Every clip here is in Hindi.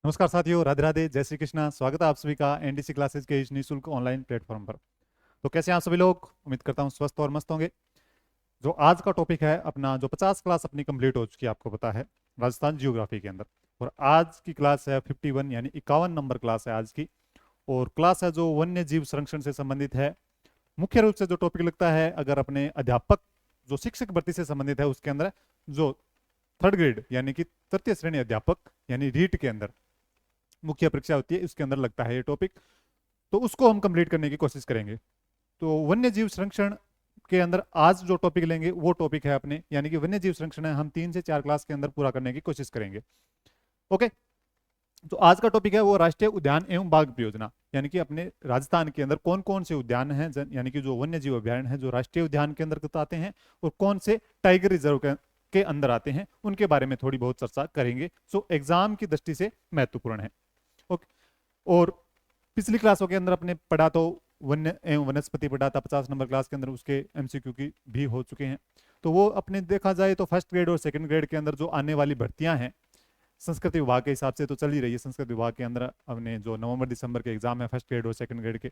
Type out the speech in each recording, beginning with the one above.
नमस्कार साथियों, राधे राधे, जय श्री कृष्णा। स्वागत है आप सभी का एनडीसी क्लासेस के इस निःशुल्क ऑनलाइन प्लेटफॉर्म पर। तो कैसे हैं आप सभी लोग? उम्मीद करता हूं स्वस्थ और मस्त होंगे। जो आज का टॉपिक है अपना, जो 50 क्लास अपनी कंप्लीट हो चुकी है, आपको पता है, राजस्थान जियोग्राफी के अंदर। और आज की क्लास है 51, यानी 51 नंबर क्लास है आज की। और क्लास है जो वन्य जीव संरक्षण से संबंधित है। मुख्य रूप से जो टॉपिक लगता है, अगर अपने अध्यापक जो शिक्षक भर्ती से संबंधित है, उसके अंदर जो थर्ड ग्रेड यानी कि तृतीय श्रेणी अध्यापक यानी रीट के अंदर मुख्य परीक्षा होती है, उसके अंदर लगता है ये टॉपिक। तो उसको हम कंप्लीट करने की कोशिश करेंगे। तो वन्य जीव संरक्षण के अंदर आज जो टॉपिक लेंगे वो टॉपिक है अपने, यानी कि वन्य जीव संरक्षण है, हम 3 से 4 क्लास के अंदर पूरा करने की कोशिश करेंगे। ओके। तो आज का टॉपिक है वो राष्ट्रीय उद्यान एवं बाघ परियोजना, यानी कि अपने राजस्थान के अंदर कौन कौन से उद्यान हैं, यानी कि जो वन्य जीव अभ्यारण्य है जो राष्ट्रीय उद्यान के अंदर आते हैं, और कौन से टाइगर रिजर्व के अंदर आते हैं, उनके बारे में थोड़ी बहुत चर्चा करेंगे। सो एग्जाम की दृष्टि से महत्वपूर्ण है। ओके। और पिछली क्लासों के अंदर अपने पढ़ा तो वन्य एवं वनस्पति पढ़ा था 50 नंबर क्लास के अंदर, उसके एमसीक्यू की भी हो चुके हैं। तो वो अपने देखा जाए तो फर्स्ट ग्रेड और सेकंड ग्रेड के अंदर जो आने वाली भर्तियां हैं संस्कृति विभाग के हिसाब से तो चल ही रही है। संस्कृत विभाग के अंदर अपने जो नवंबर दिसंबर के एग्जाम है फर्स्ट ग्रेड और सेकंड ग्रेड के,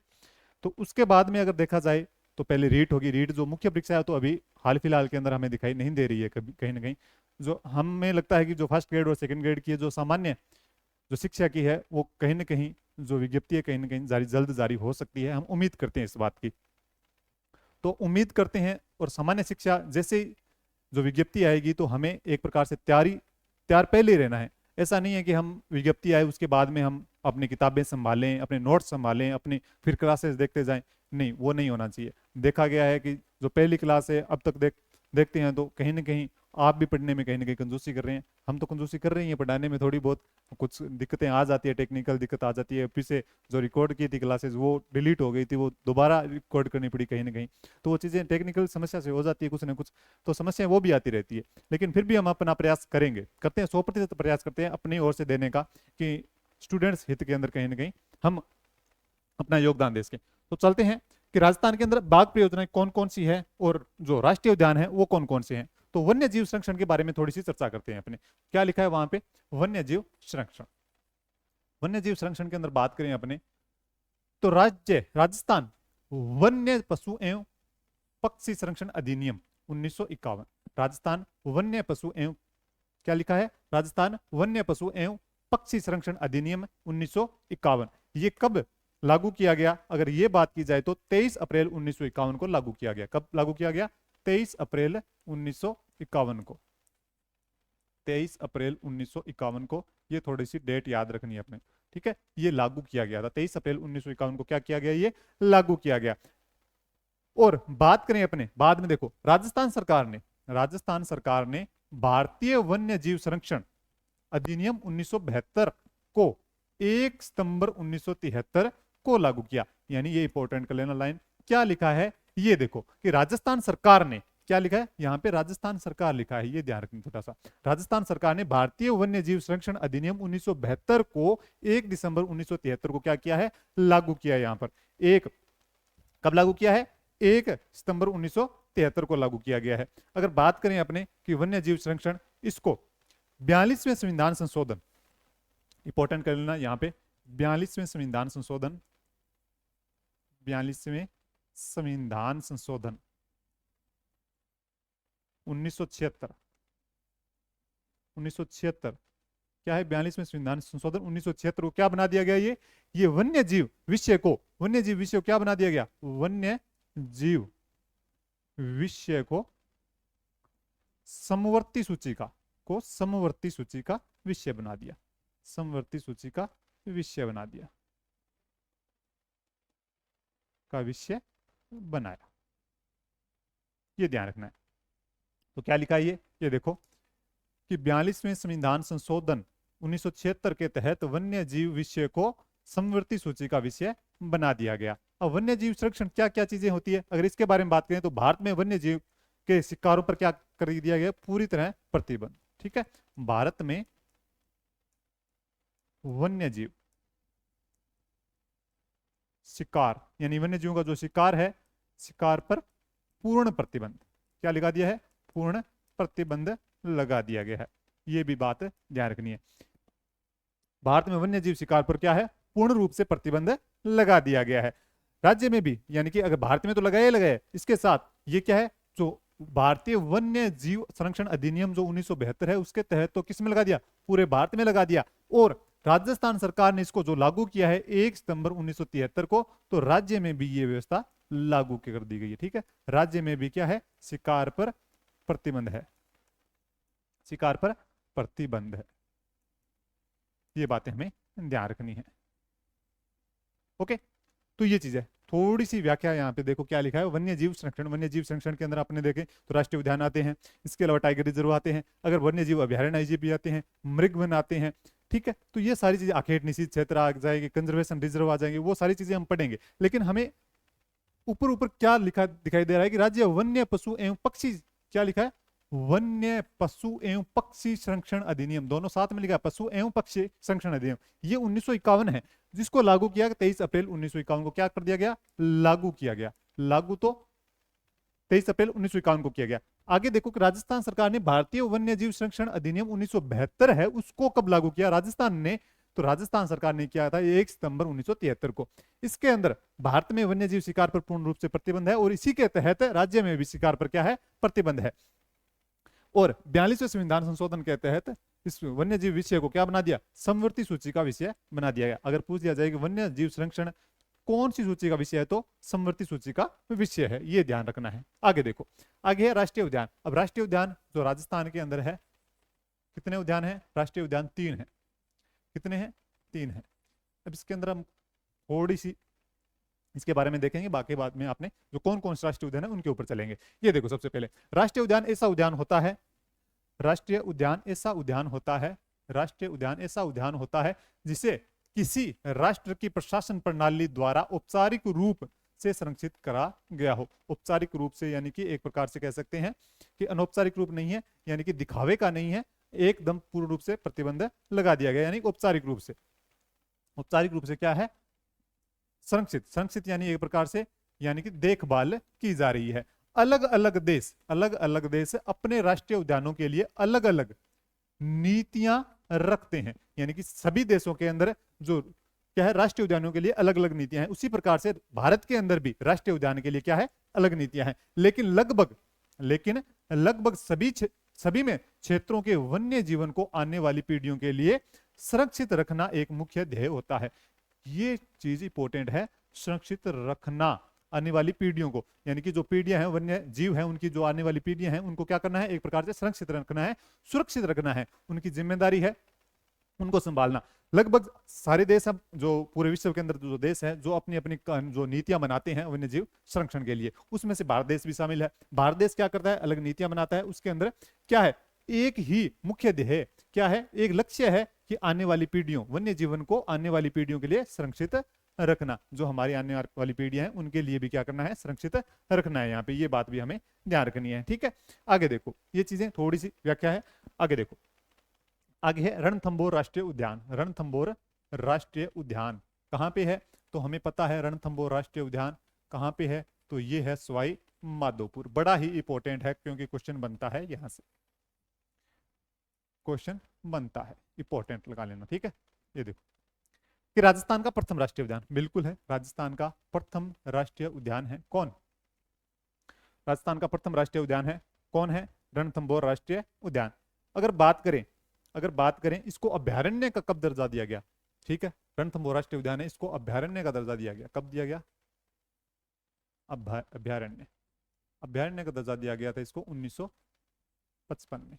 तो उसके बाद में अगर देखा जाए तो पहले रीट होगी। रीट जो मुख्य परीक्षा है तो अभी हाल फिलहाल के अंदर हमें दिखाई नहीं दे रही है, कभी कहीं ना कहीं। जो हमें लगता है कि जो फर्स्ट ग्रेड और सेकंड ग्रेड की जो सामान्य जो शिक्षा की है वो कहीं ना कहीं जो विज्ञप्ति है कहीं ना कहीं जल्द जारी हो सकती है। हम उम्मीद करते हैं इस बात की। तो उम्मीद करते हैं, और सामान्य शिक्षा जैसे जो विज्ञप्ति आएगी तो हमें एक प्रकार से तैयार पहले ही रहना है। ऐसा नहीं है कि हम विज्ञप्ति आए उसके बाद में हम अपनी किताबें संभालें, अपने नोट्स संभालें, अपनी फिर क्लासेस देखते जाएं। नहीं, वो नहीं होना चाहिए। देखा गया है कि जो पहली क्लास है अब तक देखते हैं तो कहीं ना कहीं आप भी पढ़ने में कहीं ना कहीं कंजूसी कर रहे हैं। हम तो कंजूसी कर रही हैं पढ़ाने में, थोड़ी बहुत कुछ दिक्कतें आ जाती है, टेक्निकल दिक्कत आ जाती है। फिर से जो रिकॉर्ड की थी क्लासेस वो डिलीट हो गई थी, वो दोबारा रिकॉर्ड करनी पड़ी कहीं ना कहीं। तो वो चीज़ें टेक्निकल समस्या से हो जाती है कुछ ना कुछ, तो समस्याएं वो भी आती रहती है। लेकिन फिर भी हम अपना प्रयास करेंगे, करते हैं, 100% प्रयास करते हैं अपनी ओर से देने का, कि स्टूडेंट्स हित के अंदर कहीं ना कहीं हम अपना योगदान दे सकें। तो चलते हैं कि राजस्थान के अंदर बाघ परियोजनाएं कौन कौन सी है और जो राष्ट्रीय उद्यान है वो कौन कौन से हैं। तो वन्य जीव संरक्षण के बारे में थोड़ी सी चर्चा करते हैं अपने। क्या लिखा है वहां पे? वन्य जीव संरक्षण। वन्य जीव संरक्षण के अंदर बात करें अपने, तो राजस्थान वन्य पशु एवं पक्षी संरक्षण अधिनियम 1951। राजस्थान वन्य पशु एवं, क्या लिखा है? राजस्थान वन्य पशु एवं पक्षी संरक्षण अधिनियम 1951। ये कब लागू किया गया? अगर ये बात की जाए तो 23 अप्रैल 1951 को लागू किया गया। कब लागू किया गया? 23 अप्रैल 1951 को। 23 अप्रैल 1951 को, ये थोड़ी सी डेट याद रखनी है अपने। ठीक है, ये लागू किया गया था 23 अप्रैल 1951 को। क्या किया गया? ये लागू किया गया। और बात करें अपने बाद में, देखो राजस्थान सरकार ने भारतीय वन्य जीव संरक्षण अधिनियम 1972 को 1 सितंबर 1973 को लागू किया। यानी ये इंपॉर्टेंट कर लेना लाइन। क्या लिखा है ये देखो कि राजस्थान सरकार ने, क्या लिखा है यहाँ पे? राजस्थान सरकार लिखा है, ये ध्यान रखना थोड़ा सा। राजस्थान सरकार ने भारतीय वन्य जीव संरक्षण अधिनियम 1972 को 1 दिसंबर 1973 को क्या किया है? लागू किया है। यहाँ पर एक, कब लागू किया है? 1 सितंबर 1973 को लागू किया गया है। अगर बात करें अपने कि वन्य जीव संरक्षण, इसको 42वें संविधान संशोधन, इंपॉर्टेंट कर लेना यहाँ पे, 42वें संविधान संशोधन, 42वें संविधान संशोधन 1976, 1976। क्या है? 42वें संविधान संशोधन 1976 को क्या बना दिया गया? ये वन्य जीव विषय को, वन्य जीव विषय को क्या बना दिया गया? वन्य जीव विषय को समवर्ती सूची का, समवर्ती सूची का विषय बना दिया। समवर्ती सूची का विषय बना दिया, का विषय बनाया। ये ध्यान रखना है। तो क्या लिखा है ये देखो कि 42वें संविधान संशोधन 1976 के तहत वन्य जीव विषय को समवर्ती सूची का विषय बना दिया गया। अब वन्य जीव संरक्षण क्या क्या चीजें होती है, अगर इसके बारे में बात करें तो भारत में वन्य जीव के शिकारों पर क्या कर दिया गया? पूरी तरह प्रतिबंध। ठीक है, भारत में वन्य जीव शिकार, यानी वन्य जीवों का जो शिकार है, शिकार पर पूर्ण प्रतिबंध। क्या लगा दिया है? पूर्ण प्रतिबंध लगा दिया गया है। ये भी बात ध्यान रखनी है। भारत में वन्य जीव शिकार पर क्या है, पूर्ण रूप से प्रतिबंध लगा दिया गया है। राज्य में भी, यानी कि अगर भारत में तो लगाया ही लगाया, इसके साथ ये क्या है, जो भारतीय वन्य जीव संरक्षण अधिनियम जो 1972 है उसके तहत तो किस में लगा दिया, पूरे भारत में लगा दिया। और राजस्थान सरकार ने इसको जो लागू किया है 1 सितंबर 1973 को, तो राज्य में भी ये व्यवस्था लागू कर दी गई है। ठीक है, राज्य में भी क्या है, शिकार पर प्रतिबंध है, शिकार पर प्रतिबंध है। ये बातें हमें ध्यान रखनी है। ओके, तो ये चीज है, थोड़ी सी व्याख्या यहाँ पे देखो क्या लिखा है, वन्य जीव संरक्षण। वन्य जीव संरक्षण के अंदर आपने देखें तो राष्ट्रीय उद्यान आते हैं, इसके अलावा टाइगर रिजर्व आते हैं, अगर वन्य जीव अभ्यारण्य आईजीपी आते हैं, मृग वन आते हैं। ठीक है, तो ये सारी चीजें, आखेट निषिद्ध क्षेत्र आ जाएगी, कंजर्वेशन रिजर्व आ जाएंगे, वो सारी चीजें हम पढ़ेंगे। लेकिन हमें ऊपर ऊपर क्या लिखा दिखाई दे रहा है कि राज्य वन्य पशु एवं पक्षी, क्या लिखा है, वन्य पशु एवं पक्षी संरक्षण अधिनियम, दोनों साथ में लिखा है, पशु एवं पक्षी संरक्षण अधिनियम। ये 1951 है, जिसको लागू किया 23 अप्रैल 1951 को क्या कर दिया गया, लागू किया गया। लागू तो 23 अप्रैल 1951 को किया गया। आगे देखो कि राजस्थान सरकार ने भारतीय वन्य जीव संरक्षण अधिनियम 1972 है, उसको कब लागू किया राजस्थान ने, तो राजस्थान सरकार ने किया था 1 सितंबर 1973 को। इसके अंदर भारत में वन्य जीव शिकार पर पूर्ण रूप से प्रतिबंध है, और इसी के तहत राज्य में भी शिकार पर क्या है, प्रतिबंध है। और 42वें संविधान संशोधन के तहत इस वन्य जीव विषय को क्या बना दिया, समवर्ती सूची का विषय बना दिया गया। अगर पूछ दिया जाए कि वन्य जीव संरक्षण कौन सी सूची का विषय है, तो समवर्ती सूची का विषय है, ये ध्यान रखना है। आगे देखो, आगे है राष्ट्रीय उद्यान। अब राष्ट्रीय उद्यान जो राजस्थान के अंदर है, कितने उद्यान है, राष्ट्रीय उद्यान 3 है। कितने हैं, 3 है। अब इसके अंदर हम थोड़ी सी इसके बारे में देखेंगे, बाकी बाद में आपने जो कौन कौन से राष्ट्रीय उद्यान है उनके ऊपर चलेंगे। ये देखो, सबसे पहले राष्ट्रीय उद्यान ऐसा उद्यान होता है, राष्ट्रीय उद्यान ऐसा उद्यान होता है, राष्ट्रीय उद्यान ऐसा उद्यान होता है जिसे किसी राष्ट्र की प्रशासन प्रणाली द्वारा औपचारिक रूप से संरक्षित करा गया हो। औपचारिक रूप से यानी कि एक प्रकार से कह सकते हैं कि अनौपचारिक रूप नहीं है, यानी कि दिखावे का नहीं है, एकदम पूर्ण रूप से प्रतिबंध लगा दिया गया, यानी औपचारिक रूप से। औपचारिक रूप से क्या है, संरक्षित। संरक्षित यानी एक प्रकार से, यानी कि देखभाल की जा रही है। अलग अलग देश अपने राष्ट्रीय उद्यानों के लिए अलग अलग नीतियां रखते हैं, यानी कि सभी देशों के अंदर जो क्या है, राष्ट्रीय उद्यानों के लिए अलग अलग नीतियां हैं। उसी प्रकार से भारत के अंदर भी राष्ट्रीय उद्यान के लिए क्या है, अलग नीतियां हैं। लेकिन लगभग सभी में क्षेत्रों के वन्य जीवन को आने वाली पीढ़ियों के लिए सुरक्षित रखना एक मुख्य ध्येय होता है। ये चीज इंपॉर्टेंट है, सुरक्षित रखना आने वाली पीढ़ियों को, यानी कि जो पीढ़ियां हैं, वन्य जीव हैं, उनकी जो आने वाली पीढ़ियां हैं, उनको क्या करना है, एक प्रकार से सुरक्षित रखना है, सुरक्षित रखना है, उनकी जिम्मेदारी है उनको संभालना। लगभग सारे देश, अब जो पूरे विश्व के अंदर जो देश है, जो अपनी अपनी जो नीतियां बनाते हैं वन्य जीव संरक्षण के लिए, उसमें से भारत देश भी शामिल है। भारत देश क्या करता है, अलग नीतियां बनाता है। उसके अंदर क्या है, एक ही मुख्य ध्येय क्या है, एक लक्ष्य है कि आने वाली पीढ़ियों, वन्य जीवन को आने वाली पीढ़ियों के लिए संरक्षित रखना। जो हमारी आने वाली पीढ़ियां हैं उनके लिए भी क्या करना है, संरक्षित रखना है। यहाँ पे ये बात भी हमें ध्यान रखनी है। ठीक है, आगे देखो, ये चीजें थोड़ी सी व्याख्या है। आगे देखो, आगे है रणथंभौर राष्ट्रीय उद्यान। रणथंभौर राष्ट्रीय उद्यान कहाँ पे है, तो हमें पता है रणथंभौर राष्ट्रीय उद्यान कहाँ पे है, तो ये है सवाई माधोपुर। बड़ा ही इंपॉर्टेंट है, क्योंकि क्वेश्चन बनता है यहां से, क्वेश्चन बनता है, इंपॉर्टेंट लगा लेना। ठीक है, ये देखो कि राजस्थान का प्रथम राष्ट्रीय उद्यान, बिल्कुल है, राजस्थान का प्रथम राष्ट्रीय उद्यान है कौन, राजस्थान का प्रथम राष्ट्रीय उद्यान है कौन है, रणथंभौर राष्ट्रीय उद्यान। अगर बात करें इसको अभ्यारण्य का कब दर्जा दिया गया, ठीक है, रणथंभौर राष्ट्रीय उद्यान है, इसको अभ्यारण्य का दर्जा दिया गया, कब दिया गया, अभ्यारण्य, अभ्यारण्य का दर्जा दिया गया था इसको 1955 में।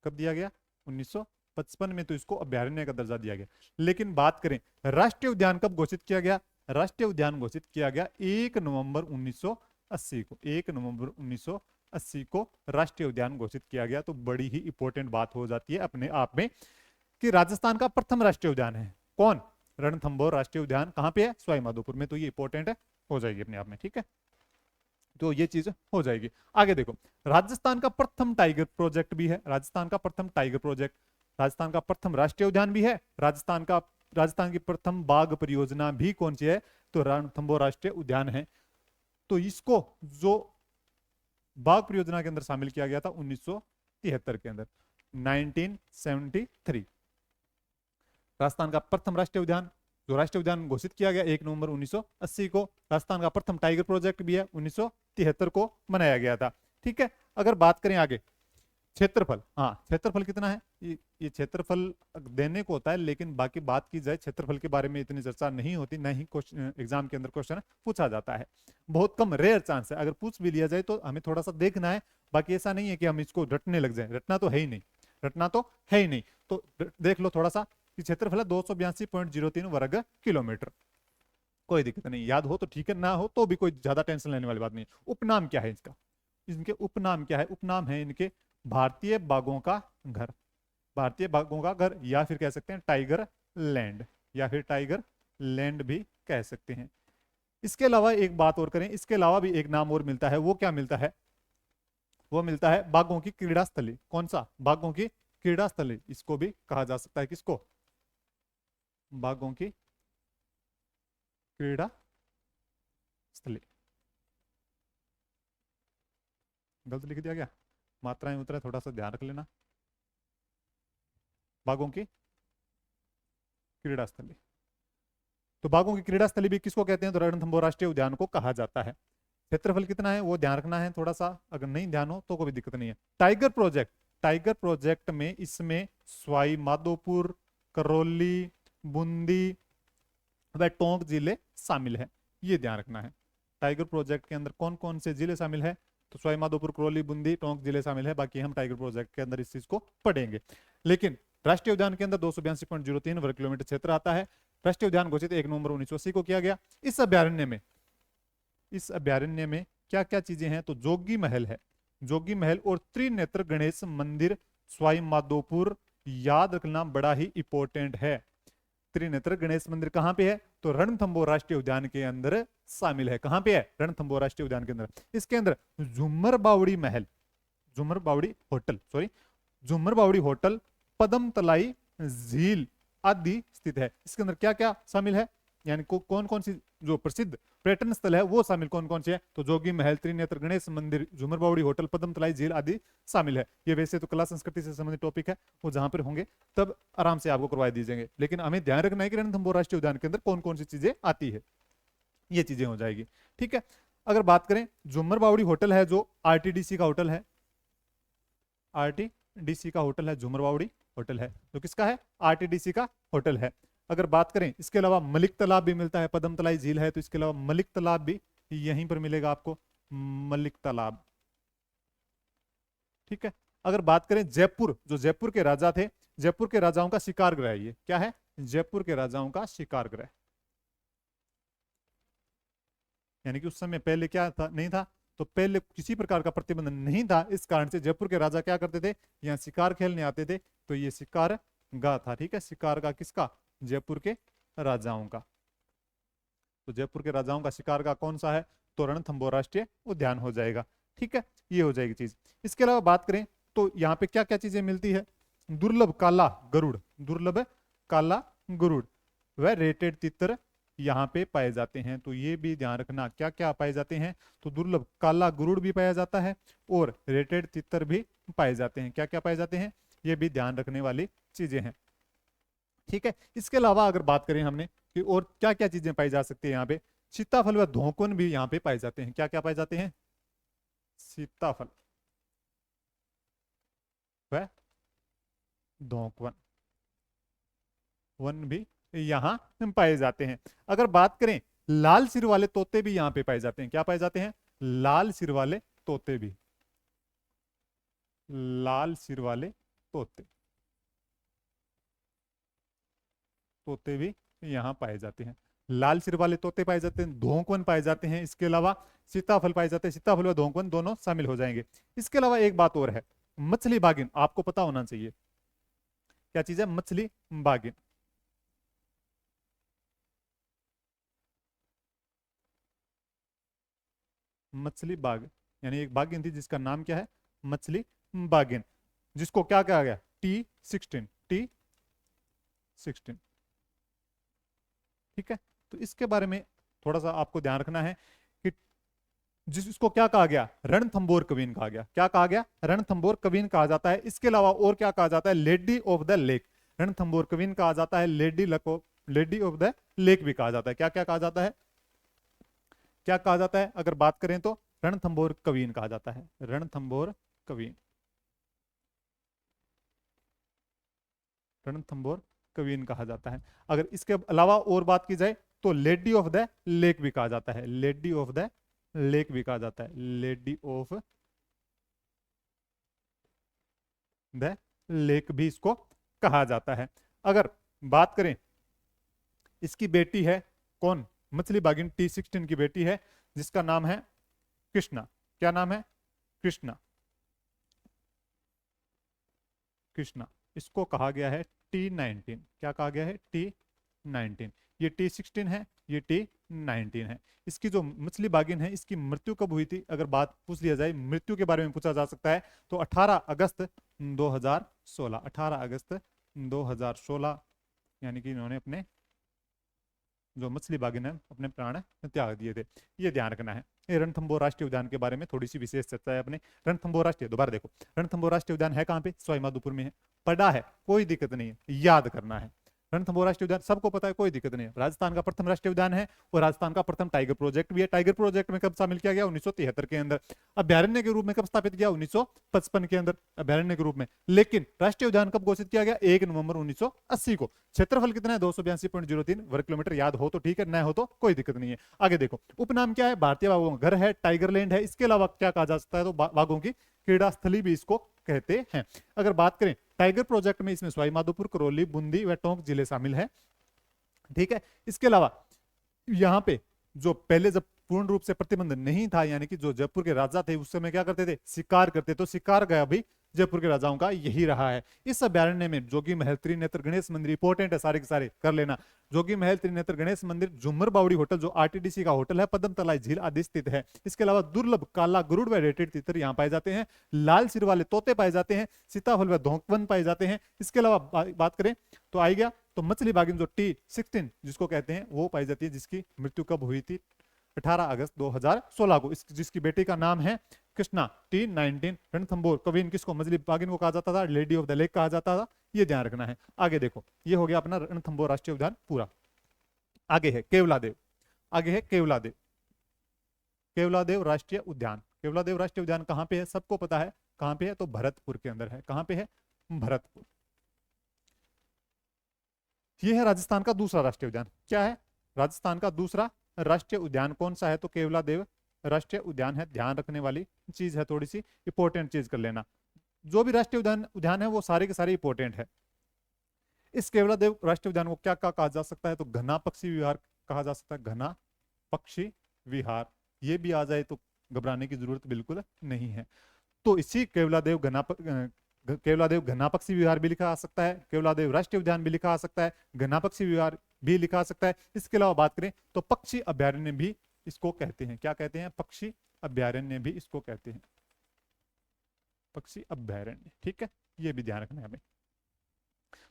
कब दिया गया, 1955 में, तो इसको अभ्यारण्य का दर्जा दिया गया। लेकिन बात करें राष्ट्रीय उद्यान कब घोषित किया गया, राष्ट्रीय उद्यान घोषित किया गया 1 नवंबर 1980 को, 1 नवंबर 1980 को राष्ट्रीय उद्यान घोषित किया गया। तो बड़ी ही इंपॉर्टेंट बात हो जाती है अपने आप में कि राजस्थान का प्रथम राष्ट्रीय उद्यान है कौन, रणथंभौर राष्ट्रीय उद्यान। कहां पे है, सवाई माधोपुर में। तो ये इंपॉर्टेंट है, हो जाएगी अपने आप में। ठीक है, तो ये चीज हो जाएगी। आगे देखो, राजस्थान का प्रथम टाइगर प्रोजेक्ट भी है, राजस्थान का प्रथम टाइगर प्रोजेक्ट, राजस्थान का प्रथम राष्ट्रीय उद्यान भी है, राजस्थान की प्रथम बाघ परियोजना भी कौन सी है, तो रणथंभौर राष्ट्रीय उद्यान है। तो इसको जो बाघ परियोजना के अंदर शामिल किया गया था 1973 के अंदर, 1973। राजस्थान का प्रथम राष्ट्रीय उद्यान, जो राष्ट्रीय उद्यान घोषित किया गया 1 नवंबर 1980 को। राजस्थान का प्रथम टाइगर प्रोजेक्ट भी है, 1973 को बनाया गया था। ठीक है, अगर बात करें आगे क्षेत्रफल, हाँ क्षेत्रफल कितना है, ये क्षेत्रफल देने को होता है, लेकिन बाकी बात की जाए क्षेत्रफल के बारे में इतनी चर्चा नहीं होती, ना ही क्वेश्चन एग्जाम के अंदर क्वेश्चन पूछा जाता है, बहुत कम, रेयर चांस है। अगर पूछ भी लिया जाए तो हमें थोड़ा सा देखना है, बाकी ऐसा नहीं है कि हम इसको रटने लग जाए, रटना तो है ही नहीं, रटना तो है ही नहीं। तो देख लो थोड़ा सा कि क्षेत्रफल है 282.03 वर्ग किलोमीटर, कोई दिक्कत नहीं, याद हो तो ठीक है, ना हो तो भी कोई ज्यादा टेंशन लेने वाली बात नहीं। उपनाम क्या है इसका, इनके उपनाम क्या है, उपनाम है इनके भारतीय बाघों का घर, भारतीय बाघों का घर, या फिर कह सकते हैं टाइगर लैंड, या फिर टाइगर लैंड भी कह सकते हैं। इसके अलावा एक बात और करें, इसके अलावा भी एक नाम और मिलता है, वो क्या मिलता है, वो मिलता है बाघों की क्रीड़ा स्थली। कौन सा, बाघों की क्रीड़ा स्थली, इसको भी कहा जा सकता है, किसको, बाघों की क्रीड़ा स्थली। गलत लिख दिया क्या, मात्राएं उतरा, थोड़ा सा ध्यान रख लेना। बाघों की क्रीड़ा स्थली, तो बाघों की क्रीड़ा स्थली भी किसको कहते हैं, तो रणथंभौर राष्ट्रीय उद्यान को कहा जाता है। क्षेत्रफल कितना है वो ध्यान रखना है थोड़ा सा, अगर नहीं ध्यान हो तो कोई दिक्कत नहीं है। टाइगर प्रोजेक्ट, टाइगर प्रोजेक्ट में इसमें सवाई माधोपुर, करौली, बूंदी व टोंक जिले शामिल है, ये ध्यान रखना है। टाइगर प्रोजेक्ट के अंदर कौन कौन से जिले शामिल है, तो सवाई माधोपुर, करौली, बूंदी, टोंक जिले शामिल है, बाकी हम टाइगर प्रोजेक्ट के अंदर इस चीज को पढ़ेंगे। लेकिन राष्ट्रीय उद्यान के अंदर 282.03 वर्ग किलोमीटर क्षेत्र आता है। राष्ट्रीय उद्यान घोषित 1 नवंबर 1980 को किया गया। इस अभ्यारण्य में, इस अभ्यारण्य में क्या क्या चीजें हैं, तो जोगी महल है, जोगी महल और त्रिनेत्र गणेश मंदिर सवाई माधोपुर, याद रखना बड़ा ही इंपॉर्टेंट है। त्रिनेत्र गणेश मंदिर कहां पे है, तो रणथंभौर राष्ट्रीय उद्यान के अंदर शामिल है। कहां पे है, रणथंभौर राष्ट्रीय उद्यान के अंदर। इसके अंदर झुम्मर बावड़ी महल, झुम्मर बावड़ी होटल, सॉरी झुम्मर बावड़ी होटल, पदम तलाई झील आदि स्थित है। इसके अंदर क्या क्या शामिल है, यानी कौन कौन सी जो प्रसिद्ध पर्यटन स्थल है वो शामिल कौन कौन से है, तो जोगी महल, त्रिनेत्र गणेश मंदिर, झुमर बावड़ी होटल, पदम तलाई झील आदि शामिल है। ये वैसे तो कला संस्कृति से संबंधित टॉपिक है, वो जहां पर होंगे तब आराम से आपको करवा दी जाएंगे, लेकिन हमें ध्यान रखना है कि रणथंभौर राष्ट्रीय उद्यान के अंदर कौन कौन सी चीजें आती है, ये चीजें हो जाएगी। ठीक है, अगर बात करें झुमर बावड़ी होटल है जो आरटीडीसी का होटल है, आरटीडीसी का होटल है, झुमर बावड़ी होटल है जो किसका है, आरटीडीसी का होटल है। अगर बात करें इसके अलावा मलिक तालाब भी मिलता है, पदम तलाई झील है तो इसके अलावा मलिक तालाब भी यहीं पर मिलेगा आपको, मलिक तालाब। ठीक है, अगर बात करें जयपुर, जो जयपुर के राजा थे, जयपुर के राजाओं का शिकार गृह, ये क्या है, जयपुर के राजाओं का शिकार गृह, यानी कि उस समय पहले क्या था, नहीं था, तो पहले किसी प्रकार का प्रतिबंध नहीं था, इस कारण से जयपुर के राजा क्या करते थे, यहाँ शिकार खेलने आते थे, तो ये शिकार गाह था। ठीक है, शिकार गाह किसका, जयपुर के राजाओं का। तो जयपुर के राजाओं का शिकार गाह कौन सा है, तो रणथंभौर राष्ट्रीय उद्यान हो जाएगा। ठीक है, ये हो जाएगी चीज। इसके अलावा बात करें तो यहाँ पे क्या क्या चीजें मिलती है, दुर्लभ काला गरुड़, दुर्लभ काला गरुड़ व रेटेड तितर यहाँ पे पाए जाते हैं, तो ये भी ध्यान रखना क्या क्या पाए जाते हैं, तो दुर्लभ काला गरुड़ भी पाया जाता है और रेटेड तितर भी पाए जाते हैं। क्या क्या पाए जाते हैं, ये भी ध्यान रखने वाली चीजें हैं। ठीक है, इसके अलावा अगर बात करें हमने कि और क्या क्या चीजें पाई जा सकती है यहाँ पे, सीताफल व धोकन भी यहाँ पे पाए जाते हैं। क्या क्या पाए जाते हैं, सीताफल व धोकन वन भी यहाँ पाए जाते हैं। अगर बात करें लाल सिर वाले तोते भी यहाँ पे पाए जाते हैं। क्या पाए जाते हैं, लाल सिर वाले तोते भी, लाल सिर वाले तोते, तोते भी यहाँ पाए जाते हैं। लाल सिर वाले तोते पाए जाते हैं, धोंकवन पाए जाते हैं, इसके अलावा सीताफल पाए जाते हैं, सीताफल व धोंकवन दोनों शामिल हो जाएंगे। इसके अलावा एक बात और है, मछली बागिन, आपको पता होना चाहिए क्या चीज है, मछली बागिन। मछली बाग, यानी एक बागिन थी जिसका नाम क्या है, मछली बागिन, जिसको क्या कहा गया, T16, T16। ठीक है, तो इसके बारे में थोड़ा सा आपको ध्यान रखना है कि जिसको क्या कहा गया, रणथंभौर कवीन कहा गया। क्या कहा गया, रणथंभौर कवीन कहा जाता है। इसके अलावा और क्या कहा जाता है, lady of the lake. Ranthambore queen कहा जाता है, लेडी ऑफ द लेक भी कहा जाता है। क्या क्या कहा जाता है, क्या कहा जाता है अगर बात करें तो रणथंभौर क्वीन कहा जाता है, रणथंभौर क्वीन, रणथंभौर क्वीन कहा जाता है। अगर इसके अलावा और बात की जाए तो लेडी ऑफ द लेक भी कहा जाता है, लेडी ऑफ द लेक भी कहा जाता है, लेडी ऑफ द लेक भी इसको कहा जाता है। अगर बात करें, इसकी बेटी है कौन, मछली बागिन T16 की बेटी है जिसका नाम है कृष्णा। क्या नाम है, कृष्णा, कृष्णा। इसको कहा गया है T19। क्या कहा गया है, T19। ये T16 है, ये T19 है। इसकी जो मछली बागिन है इसकी मृत्यु कब हुई थी, अगर बात पूछ लिया जाए मृत्यु के बारे में पूछा जा सकता है तो 18 अगस्त 2016, 18 अगस्त 2016 यानी कि इन्होंने अपने जो मछली बागिन है अपने प्राण त्याग दिए थे। ये ध्यान रखना है। ये रणथंभौर राष्ट्रीय उद्यान के बारे में थोड़ी सी विशेष चर्चा है अपने। रणथंभौर राष्ट्रीय, दोबारा देखो, रणथंभौर राष्ट्रीय उद्यान है कहाँ पे, सवाई माधोपुर में है। पढ़ा है, कोई दिक्कत नहीं है, याद करना है। रणथंभौर राष्ट्रीय उद्यान सबको पता है, कोई दिक्कत नहीं है। राजस्थान का प्रथम राष्ट्रीय उद्यान है और राजस्थान का प्रथम टाइगर प्रोजेक्ट भी है। टाइगर प्रोजेक्ट में कब शामिल किया गया, 1973 के अंदर। अभ्यारण्य के रूप में कब स्थापित किया, 1955 के अंदर, अभ्यारण्य के रूप में। लेकिन राष्ट्रीय उद्यान कब घोषित किया गया, 1 नवंबर 1980 को। क्षेत्रफल कितना है, 282.03 वर्ग किलोमीटर। याद हो तो ठीक है, न हो तो कोई दिक्कत नहीं है। आगे देखो, उपनाम क्या है, भारतीय बाघों का घर है, टाइगरलैंड है। इसके अलावा क्या कहा जा सकता है, तो बाघों की क्रीड़ा स्थली भी इसको कहते हैं। अगर बात करें टाइगर प्रोजेक्ट में, इसमें सवाई माधोपुर, करौली, बूंदी व टोंक जिले शामिल है। ठीक है। इसके अलावा यहाँ पे जो पहले जब पूर्ण रूप से प्रतिबंध नहीं था, यानी कि जो जयपुर के राजा थे उस समय क्या करते थे, शिकार करते। तो शिकार गया भी जयपुर के राजाओं का यही रहा है। इस अभ्यारण्य में जोगी महल, त्रिनेत्र गणेश मंदिर, इंपॉर्टेंट है, सारे के सारे कर लेना। जोगी महल, त्रिनेत्र गणेश मंदिर, झुम्मर बावड़ी होटल जो आरटीडीसी का होटल है, पद्म तलाई झील आदि स्थित है। इसके अलावा दुर्लभ काला गरुड़ व रेटेड तितर यहाँ पाए जाते हैं। लाल सिर वाले तोते पाए जाते हैं। सीताफल व धोंकवन पाए जाते हैं। इसके अलावा बात करें तो आई गया तो मछली बागिन जो T16 जिसको कहते हैं वो पाई जाती है, जिसकी मृत्यु कब हुई थी, 18 अगस्त 2016 को। जिसकी बेटी का नाम है कृष्णा। T19 रणथंभौर क्वीन किसको, मछली बागिन को कहा जाता था, लेडी ऑफ द लेक कहा जाता था। ये ध्यान रखना है। आगे देखो, ये हो गया अपना रणथंभौर राष्ट्रीय उद्यान पूरा। आगे है केवलादेव, आगे है केवलादेव, केवलादेव राष्ट्रीय उद्यान। केवलादेव राष्ट्रीय उद्यान कहां पे है, सबको पता है कहां पे है, तो भरतपुर के अंदर है। कहां पे है, भरतपुर। ये है राजस्थान का दूसरा राष्ट्रीय उद्यान। क्या है, राजस्थान का दूसरा राष्ट्रीय उद्यान कौन सा है, तो केवलादेव राष्ट्रीय उद्यान है। ध्यान रखने वाली चीज है, थोड़ी सी इंपॉर्टेंट चीज कर लेना। जो भी राष्ट्रीय उद्यान है वो सारे के सारे इंपॉर्टेंट है। इस केवलादेव राष्ट्रीय उद्यान को क्या कहा जा सकता है, तो घना पक्षी विहार कहा जा सकता है, घना पक्षी विहार। ये भी आ जाए तो घबराने की जरूरत बिल्कुल नहीं है। तो इसी केवलादेव घना पक्षी विहार भी लिखा आ सकता है, केवलादेव राष्ट्रीय उद्यान भी लिखा आ सकता है, घना पक्षी विहार भी लिखा आ सकता है। इसके अलावा बात करें तो पक्षी अभ्यारण्य भी इसको कहते हैं। क्या कहते हैं, पक्षी अभ्यारण्य भी इसको कहते हैं, पक्षी अभ्यारण्य। ठीक है, ये भी ध्यान रखना है हमें।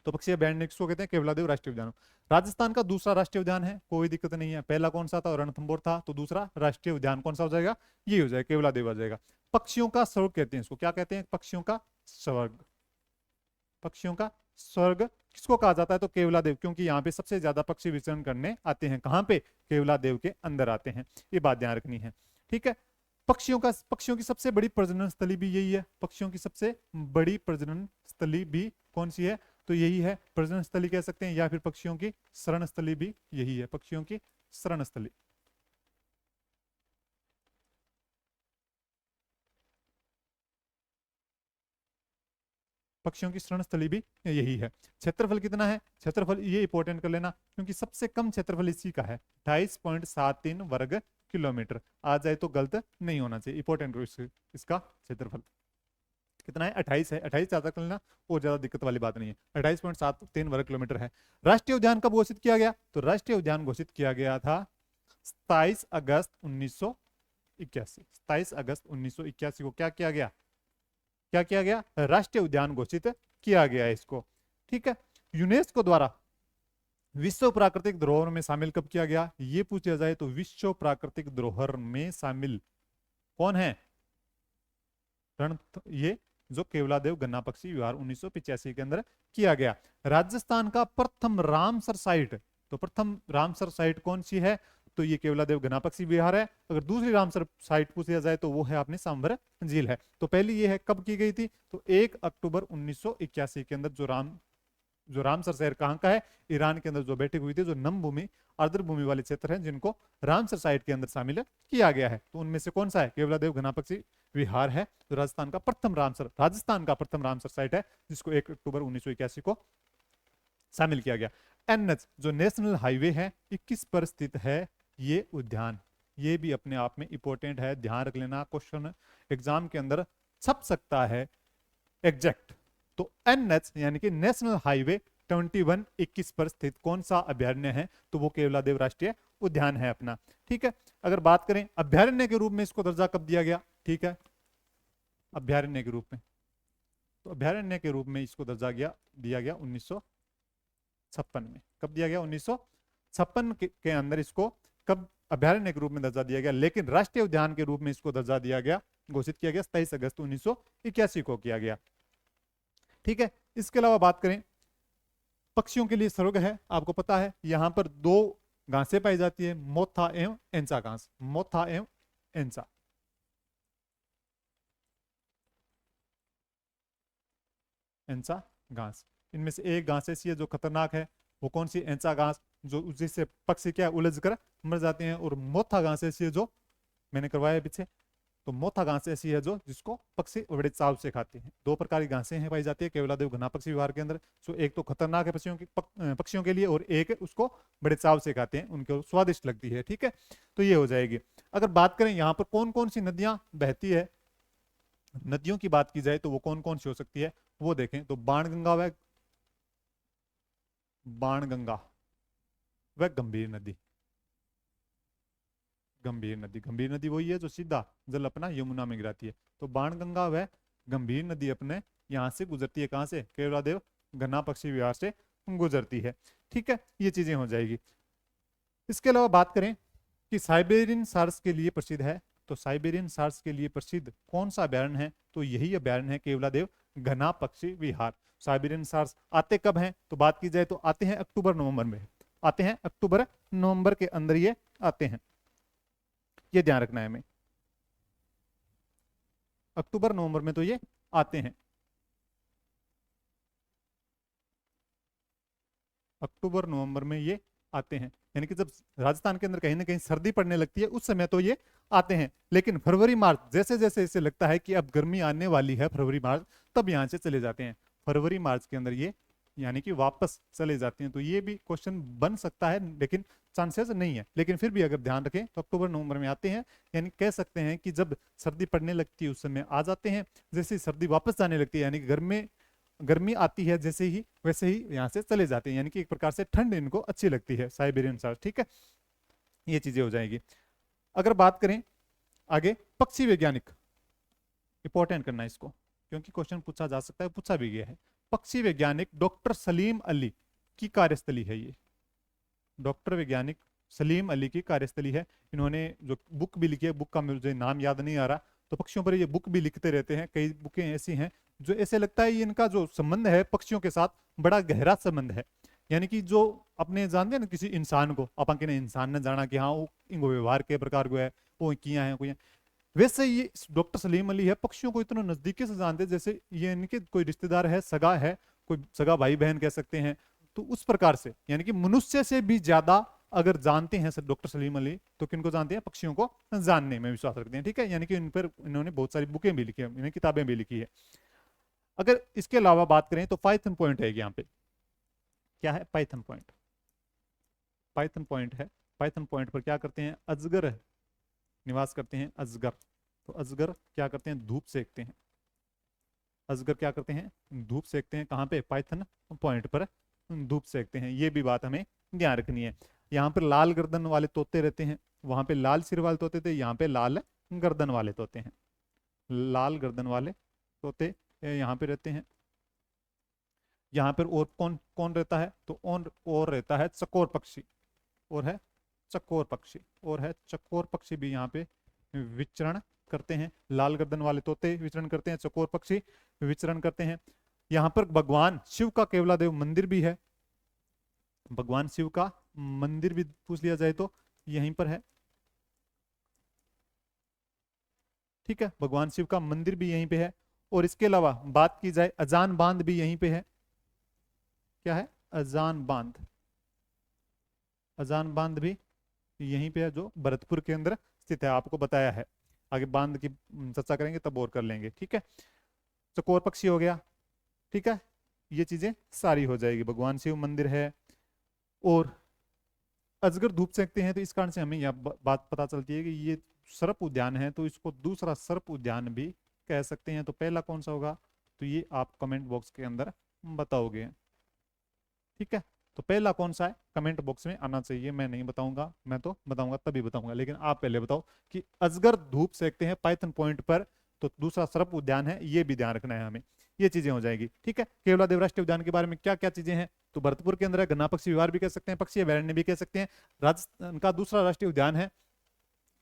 तो पक्षी अभ्यारण्य किसको कहते हैं, केवलादेव राष्ट्रीय उद्यान। राजस्थान का दूसरा राष्ट्रीय उद्यान है, कोई दिक्कत नहीं है। पहला कौन सा था, रणथंभौर था, तो दूसरा राष्ट्रीय उद्यान कौन सा हो जाएगा, ये हो जाएगा, केवलादेव आ जाएगा। पक्षियों का स्वर्ग कहते हैं इसको। क्या कहते हैं, पक्षियों का स्वर्ग, पक्षियों का स्वर्ग किसको कहा जाता है, तो केवलादेव, क्योंकि यहाँ पे सबसे ज्यादा पक्षी विचरण करने आते हैं। कहां पे, केवलादेव के अंदर आते हैं। ये बात ध्यान रखनी है। ठीक है। पक्षियों की सबसे बड़ी प्रजनन स्थली भी यही है। पक्षियों की सबसे बड़ी प्रजनन स्थली भी कौन सी है, तो यही है, प्रजनन स्थली कह सकते हैं, या फिर पक्षियों की शरण स्थली भी यही है, पक्षियों की शरण स्थली। पक्षियों की शरण स्थली भी यही है। क्षेत्रफल कितना है, क्षेत्रफल ये इंपॉर्टेंट कर लेना, क्योंकि सबसे कम क्षेत्रफल इसी का है, 28.73 वर्ग किलोमीटर। आ जाए तो गलत नहीं होना चाहिए, इंपॉर्टेंट इसका क्षेत्रफल कितना है, 28 है। 28 ज्यादा कर लेना, और ज्यादा दिक्कत वाली बात नहीं है। 28.73 वर्ग किलोमीटर है। राष्ट्रीय उद्यान कब घोषित किया गया, तो राष्ट्रीय उद्यान घोषित किया गया था 27 अगस्त 1981। 27 अगस्त 1981 को क्या किया गया, क्या किया गया, राष्ट्रीय उद्यान घोषित किया गया है इसको। ठीक है। यूनेस्को द्वारा विश्व प्राकृतिक धरोहर में शामिल कब किया गया, ये पूछा जाए तो विश्व प्राकृतिक धरोहर में शामिल कौन है, ये जो केवलादेव गन्ना पक्षी विहार 1985 के अंदर किया गया। राजस्थान का प्रथम रामसर साइट, तो प्रथम रामसर साइट कौन सी है, तो ये केवलादेव गन्ना पक्षी विहार है। अगर दूसरी रामसर साइट पूछा जाए तो वो है अपनी सांभर झील है। तो पहली ये है कब की गई थी, तो 1 अक्टूबर 1981 के अंदर जो रामसर शहर कहाँ का है, ईरान के अंदर जो बैठी हुई थी, जो नम भूमि आर्द्र भूमि वाले क्षेत्र हैं जिनको रामसर साइट के अंदर शामिल किया गया है। तो उनमें से कौन सा है, केवलादेव घना पक्षी विहार है, जो राजस्थान का प्रथम रामसर साइट है, जिसको 1 अक्टूबर 1981 को शामिल किया गया। एनएच जो नेशनल हाईवे है 21 पर स्थित है ये उद्यान, ये भी अपने आप में इंपॉर्टेंट है, ध्यान रख लेना, क्वेश्चन एग्जाम के अंदर छप सकता है एग्जैक्ट। तो एनएच यानी कि नेशनल हाईवे 21 पर स्थित कौन सा अभ्यारण्य है, तो वो केवलादेव राष्ट्रीय उद्यान है अपना। ठीक है, अगर बात करें अभ्यारण्य के रूप में इसको दर्जा कब दिया गया, ठीक है, अभ्यारण्य के रूप में, तो अभ्यारण्य के रूप में इसको दर्जा दिया गया 1956 में। कब दिया गया, 1956 के अंदर इसको कब अभ्यारण्य के रूप में दर्जा दिया गया, लेकिन राष्ट्रीय उद्यान के रूप में इसको दर्जा दिया गया, घोषित किया गया 27 अगस्त 1981 को किया गया। ठीक है, इसके अलावा बात करें पक्षियों के लिए स्वर्ग है, आपको पता है यहां पर 2 घासें पाई जाती है, मोथा एवं एंसा घास, मोथा एवं एंसा। एंसा घास, इनमें से एक घास ऐसी है जो खतरनाक है, वो कौन सी, एंसा घास, जो जिससे पक्षी क्या उलझ कर मर जाते हैं। और मोथा घास ऐसी है जो मैंने करवाया पीछे, तो मोथा घास ऐसी है जो जिसको पक्षी बड़े चाव से खाते हैं। 2 प्रकार की घासें हैं पाई जाती है केवलादेव घना पक्षी विहार के अंदर, जो एक तो खतरनाक है पक्षियों के लिए, और एक उसको बड़े चाव से खाते हैं, उनको स्वादिष्ट लगती है। ठीक है, तो ये हो जाएगी। अगर बात करें यहाँ पर कौन कौन सी नदियां बहती है, नदियों की बात की जाए तो वो कौन कौन सी हो सकती है, वो देखें तो बाणगंगा व गंभीर नदी। गंभीर नदी वही है जो सीधा जल अपना यमुना में गिराती है। तो बाणगंगा व गंभीर नदी अपने यहां से गुजरती है, कहां से, केवलादेव गन्ना पक्षी विहार से गुजरती है। ठीक है, ये चीजें हो जाएगी। इसके अलावा बात करें कि साइबेरियन सार्स के लिए प्रसिद्ध है, तो साइबेरियन सार्स के लिए प्रसिद्ध कौन सा अभ्यारण्य है, तो यही अभ्यारण्य है केवलादेव घना पक्षी विहार। साइबेरियन सार्स आते कब हैं, तो बात की जाए तो आते हैं अक्टूबर नवंबर में, आते हैं अक्टूबर नवंबर के अंदर ये आते हैं, ये ध्यान रखना है हमें, अक्टूबर नवंबर में तो ये आते हैं, अक्टूबर नवंबर में ये आते हैं। यानी कि जब राजस्थान के अंदर कहीं ना कहीं सर्दी पड़ने लगती है उस समय तो ये आते हैं। लेकिन फरवरी मार्च जैसे जैसे इसे लगता है कि अब गर्मी आने वाली है, फरवरी मार्च, तब यहां से चले जाते हैं। फरवरी मार्च के अंदर ये यानी कि वापस चले जाते हैं। तो ये भी क्वेश्चन बन सकता है, लेकिन चांसेस नहीं है। लेकिन फिर भी अगर ध्यान रखें तो अक्टूबर नवंबर में आते हैं, यानी कह सकते हैं कि जब सर्दी पड़ने लगती है उस समय आ जाते हैं, जैसे सर्दी वापस जाने लगती है यानी कि गर्मी आती है जैसे ही, वैसे ही यहाँ से चले जाते हैं। यानी कि एक प्रकार से ठंड इनको अच्छी लगती है साइबेरियन सार्स। ठीक है, ये चीजें हो जाएगी। अगर बात करें आगे पक्षी वैज्ञानिक, इंपॉर्टेंट करना इसको क्योंकि क्वेश्चन पूछा जा सकता है, पूछा भी गया है। पक्षी वैज्ञानिक डॉक्टर सलीम अली की कार्यस्थली है ये, डॉक्टर वैज्ञानिक सलीम अली की कार्यस्थली है। इन्होंने जो बुक भी लिखी है, बुक का मुझे नाम याद नहीं आ रहा, तो पक्षियों पर ये बुक भी लिखते रहते हैं। कई बुकें ऐसी हैं जो ऐसे लगता है इनका जो संबंध है पक्षियों के साथ बड़ा गहरा संबंध है। यानी कि जो अपने जानते हैं ना किसी इंसान को, अपन के इंसान ने जाना कि हाँ वो इनको व्यवहार के प्रकार को है, वो किया है कोई, वैसे ये डॉक्टर सलीम अली है पक्षियों को इतना नजदीकी से जानते हैं जैसे ये इनके कोई रिश्तेदार है, सगा है, कोई सगा भाई बहन कह सकते हैं। तो उस प्रकार से यानी कि मनुष्य से भी ज्यादा अगर जानते हैं डॉक्टर सलीम अली तो किनको जानते हैं, पक्षियों को जानने में विश्वास रखते हैं। ठीक है, यानी कि इन पर इन्होंने बहुत सारी बुकें भी लिखी है, इन्हें किताबें भी लिखी है। अगर इसके अलावा बात करें तो पाइथन पॉइंट है यहाँ पे, क्या है पाइथन पॉइंट, पाइथन पॉइंट है। पाइथन पॉइंट पर क्या करते हैं, अजगर निवास करते हैं, अजगर। तो अजगर क्या करते हैं, धूप सेकते हैं, अजगर क्या करते हैं, धूप सेकते हैं। कहाँ पे, पाइथन पॉइंट पर धूप सेकते हैं। ये भी बात हमें ध्यान रखनी है। यहाँ पर लाल गर्दन वाले तोते रहते हैं, वहां पे लाल सिर वाले तोते थे, यहाँ पे लाल गर्दन वाले तोते हैं, लाल गर्दन वाले तोते यहाँ पे रहते हैं। यहाँ पर और कौन कौन रहता है, तो और रहता है चकोर पक्षी, और है चकोर पक्षी, और है चकोर पक्षी भी यहाँ पे विचरण करते हैं, लाल गर्दन वाले तोते विचरण करते हैं, चकोर पक्षी विचरण करते हैं। यहाँ पर भगवान शिव का केवलादेव मंदिर भी है, भगवान शिव का मंदिर भी पूछ लिया जाए तो यहीं पर है, ठीक है, भगवान शिव का मंदिर भी यहीं पे है। और इसके अलावा बात की जाए अजान बांध भी यहीं पे है, क्या है, अजान बांध, अजान बांध भी यहीं पे है जो भरतपुर के अंदर स्थित है, आपको बताया है। आगे बांध की चर्चा करेंगे तब और कर लेंगे, ठीक है। चकोर पक्षी हो गया, ठीक है, ये चीजें सारी हो जाएगी, भगवान शिव मंदिर है। और अजगर धूप सेकते हैं तो इस कारण से हमें यह बात पता चलती है कि ये सर्प उद्यान है, तो इसको दूसरा सर्प उद्यान भी कह सकते हैं। तो पहला कौन सा होगा, तो ये आप कमेंट बॉक्स के अंदर बताओगे, ठीक है। तो पहला कौन सा है कमेंट बॉक्स में आना चाहिए, मैं नहीं बताऊंगा, मैं तो बताऊंगा तभी बताऊंगा, लेकिन आप पहले बताओ कि अजगर धूप सेकते हैं पाइथन पॉइंट पर, तो दूसरा सर्प उद्यान है, ये भी ध्यान रखना है हमें, ये चीजें हो जाएगी, ठीक है। केवलादेव राष्ट्रीय उद्यान के बारे में क्या क्या चीजें हैं, तो भरतपुर के अंदर है, गन्ना पक्षी विहार भी कह सकते हैं, पक्षी अभयारण्य भी कह सकते हैं। राजस्थान का दूसरा राष्ट्रीय उद्यान है,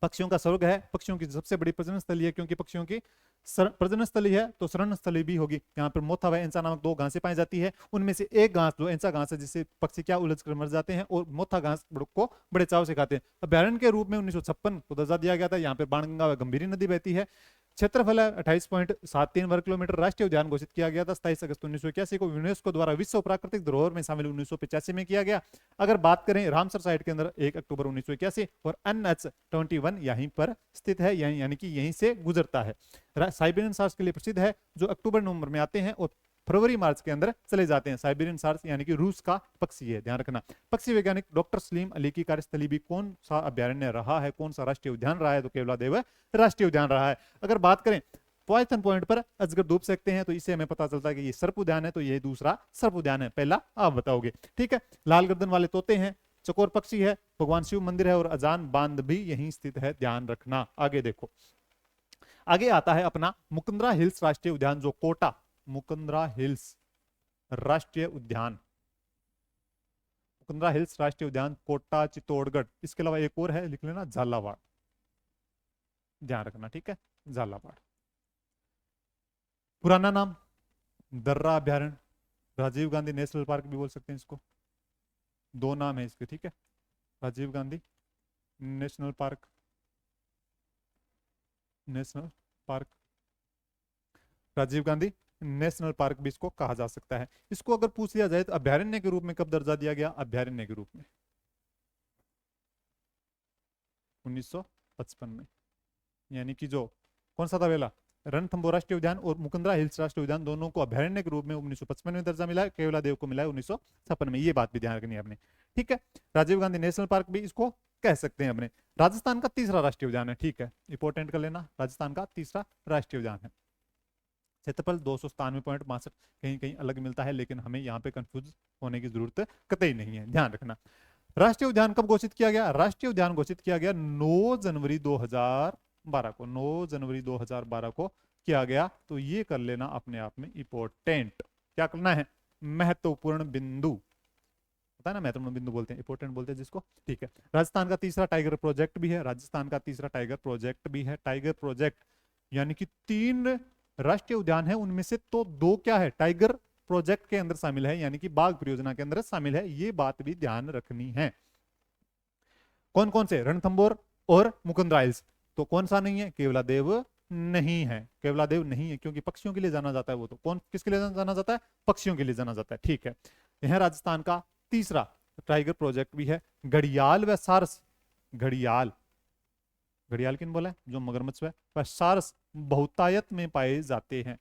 पक्षियों का स्वर्ग है, पक्षियों की सबसे बड़ी प्रजनन स्थली है, क्योंकि पक्षियों की प्रजनन स्थली है तो शरण स्थली भी होगी। यहाँ पर मोथा व एंसा नामक दो घासें पाई जाती है, उनमें से एक घास जो एंसा घास है जिससे पक्षी क्या उलझ कर मर जाते हैं, और मोथा घास को बड़े चाव से खाते हैं। अभ्यारण्य के रूप में 1956 को दर्जा दिया गया था। यहाँ पे बाणगंगा व गंभीरी नदी बहती है। क्षेत्रफल है 28.73 वर्ग किलोमीटर। राष्ट्रीय उद्यान घोषित किया गया था 27 अगस्त 1981 को, यूनेस्को द्वारा विश्व प्राकृतिक धरोहर में शामिल 1985 में किया गया। अगर बात करें रामसर साइट के अंदर 1 अक्टूबर 1981, और NH21 यहीं पर स्थित है, यानी कि यहीं से गुजरता है। साइबेरियन सार्स के लिए प्रसिद्ध है, जो अक्टूबर नवंबर में आते हैं और फरवरी मार्च के अंदर चले जाते हैं। साइबेरियन सार्स यानी कि रूस का पक्षी है, ध्यान रखना। पक्षी वैज्ञानिक डॉक्टर सलीम अली की कार्यस्थली भी कौन सा अभ्यारण्य रहा है, कौन सा राष्ट्रीय उद्यान रहा है, तो केवलादेव राष्ट्रीय उद्यान रहा है। अगर बात करें पाइथन पॉइंट पर अजगर धूप सकते हैं, तो इससे हमें पता चलता है कि ये सर्प उद्यान है, तो ये दूसरा सर्प उद्यान है, पहला आप बताओगे, ठीक है। लाल गर्दन वाले तोते हैं, चकोर पक्षी है, भगवान शिव मंदिर है, और अजान बांध भी यहीं स्थित है, ध्यान रखना। आगे देखो, आगे आता है अपना मुकुंदरा हिल्स राष्ट्रीय उद्यान, जो कोटा मुकुंदरा हिल्स राष्ट्रीय उद्यान, मुकुंदरा हिल्स राष्ट्रीय उद्यान कोटा चित्तौड़गढ़। इसके अलावा एक और है, लिख लेना, झालावाड़, ध्यान रखना, ठीक है, झालावाड़। पुराना नाम दर्रा अभ्यारण्य, राजीव गांधी नेशनल पार्क भी बोल सकते हैं इसको, दो नाम है इसके, ठीक है, Rajiv Gandhi national park, national park, Rajiv Gandhi national park भी इसको कहा जा सकता है। इसको अगर पूछ लिया जाए तो अभ्यारण्य के रूप में कब दर्जा दिया गया, अभ्यारण्य के रूप में 1955 में, यानी कि जो कौन सा था पहला, रणथंभौर राष्ट्रीय उद्यान और मुकुंदरा हिल्स राष्ट्रीय उद्यान, दोनों को अभ्यारण्य के रूप में 1955 में दर्जा मिला है, केवलादेव को मिला है 1956 में, ये बात भी ध्यान रखनी है आपने, ठीक है। राजीव गांधी नेशनल पार्क भी इसको कह सकते हैं अपने। राजस्थान का तीसरा राष्ट्रीय उद्यान है, ठीक है, इंपोर्टेंट कर लेना, राजस्थान का तीसरा राष्ट्रीय उद्यान है। क्षेत्रफल 297.62, कहीं कहीं अलग मिलता है, लेकिन हमें यहाँ पे कंफ्यूज होने की जरूरत कतई नहीं है, ध्यान रखना। राष्ट्रीय उद्यान कब घोषित किया गया, राष्ट्रीय उद्यान घोषित किया गया 9 जनवरी 2012 को, 9 जनवरी 2012 को किया गया। तो ये कर लेना अपने आप में इंपॉर्टेंट, क्या करना है, महत्वपूर्ण बिंदु, पता है ना, महत्वपूर्ण बिंदु बोलते हैं, इंपॉर्टेंट बोलते हैं जिसको, ठीक है। राजस्थान का तीसरा टाइगर प्रोजेक्ट भी है, राजस्थान का तीसरा टाइगर प्रोजेक्ट भी है। टाइगर प्रोजेक्ट यानी कि 3 राष्ट्रीय उद्यान है, उनमें से तो 2 क्या है, टाइगर प्रोजेक्ट के अंदर शामिल है, यानी कि बाघ परियोजना के अंदर शामिल है, ये बात भी ध्यान रखनी है। कौन कौन से, रणथंभौर और मुकुंदरा हिल्स। तो कौन सा नहीं है, केवलादेव नहीं है, केवलादेव नहीं है, क्योंकि पक्षियों के लिए जाना जाता है वो, तो कौन किसके लिए जाना जाता है, पक्षियों के लिए जाना जाता है, ठीक है। यह राजस्थान का तीसरा टाइगर प्रोजेक्ट भी है। घड़ियाल व सारस, घड़ियाल, घड़ियाल किन बोला है, जो मगरमच्छ है, वह सारस बहुतायत में पाए जाते हैं।